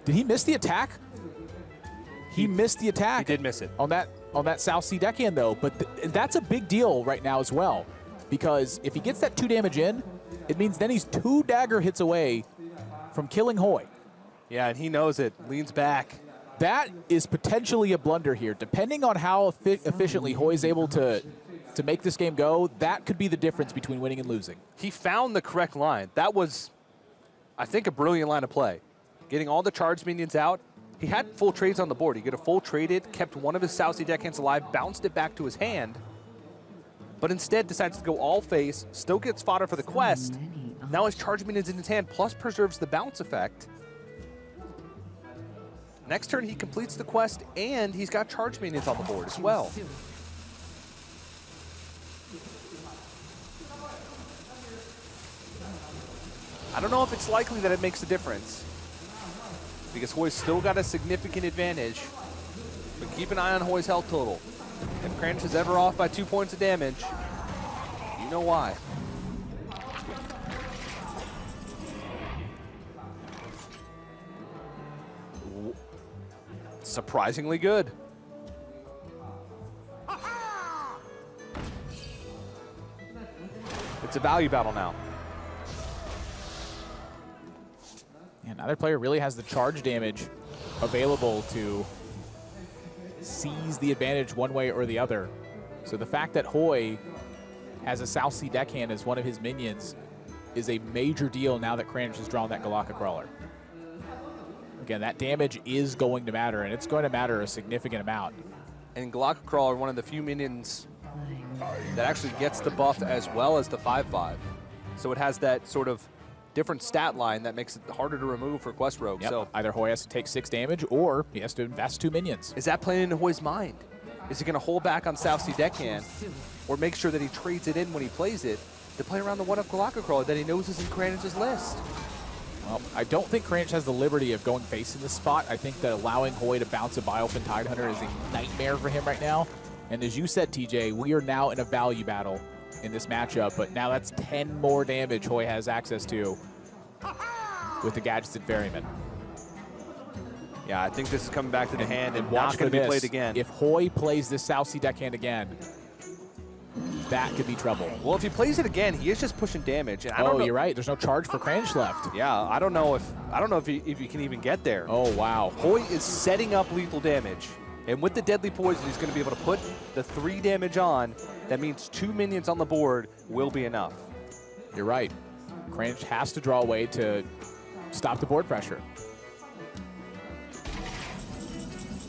A: Did he miss the attack? He missed the attack.
B: He did miss it.
A: On that South Sea Deckhand, though. But that's a big deal right now as well, because if he gets that 2 damage in, it means then he's 2 dagger hits away from killing Hoej.
B: Yeah, and he knows it. Leans back.
A: That is potentially a blunder here. Depending on how efficiently Hoej is able to to make this game go, that could be the difference between winning and losing.
B: He found the correct line. That was, I think, a brilliant line of play. Getting all the charged minions out. He had full trades on the board. He get a full traded, kept one of his Southsea deckhands alive, bounced it back to his hand, but instead decides to go all face, still gets fodder for the quest. Now his charged minions in his hand, plus preserves the bounce effect. Next turn, he completes the quest, and he's got charged minions on the board as well. I don't know if it's likely that it makes a difference, because Hoej's still got a significant advantage. But keep an eye on Hoej's health total. If Kranich is ever off by 2 points of damage, you know why. Surprisingly good. It's a value battle now.
A: Yeah, neither player really has the charge damage available to seize the advantage one way or the other. So the fact that Hoej has a Southsea deckhand as one of his minions is a major deal now that Kranich has drawn that Galaka Crawler. Again, that damage is going to matter, and it's going to matter a significant amount.
B: And Galaka Crawler, one of the few minions that actually gets the buff as well as the 5/5. So it has that sort of different stat line that makes it harder to remove for Quest Rogue.
A: Yep.
B: So
A: Either Hoej has to take 6 damage, or he has to invest 2 minions.
B: is that playing into Hoej's mind? Is he going to hold back on Southsea deckhand, or make sure that he trades it in when he plays it to play around the one-up Galaka Crawler that he knows is in Kranich's list?
A: Well, I don't think Kranich has the liberty of going face in this spot. I think that allowing Hoej to bounce a Biofin Tidehunter is a nightmare for him right now. And as you said, TJ, we are now in a value battle in this matchup, but now that's 10 more damage Hoej has access to with the Gadgeted Ferryman.
B: Yeah, I think this is coming back to the hand and
A: watch
B: not going
A: for
B: to be
A: this.
B: played again.
A: If Hoej plays this Southsea deckhand again, that could be trouble.
B: Well, if he plays it again, he is just pushing damage. And I don't know.
A: You're right. There's no charge for Kranich left.
B: Yeah, I don't know if he can even get there.
A: Oh, wow.
B: Hoej is setting up lethal damage. And with the deadly poison, he's going to be able to put the 3 damage on. That means 2 minions on the board will be enough.
A: You're right. Kranich has to draw away to stop the board pressure.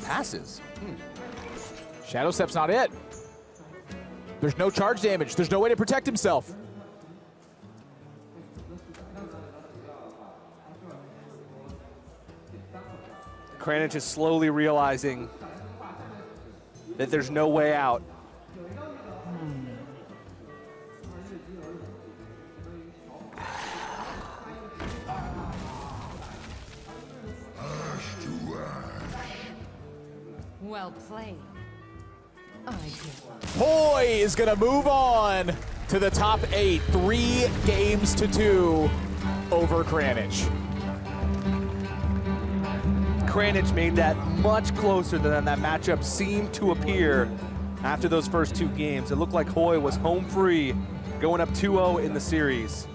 B: Passes.
A: Shadow Step's not it. There's no charge damage. There's no way to protect himself.
B: Kranich is slowly realizing that there's no way out.
F: Well played. I did.
A: Hoej is going to move on to the top 8, 3 games to 2 over Kranich.
B: Kranich made that much closer than that matchup seemed to appear after those first 2 games. It looked like Hoej was home free, going up 2-0 in the series.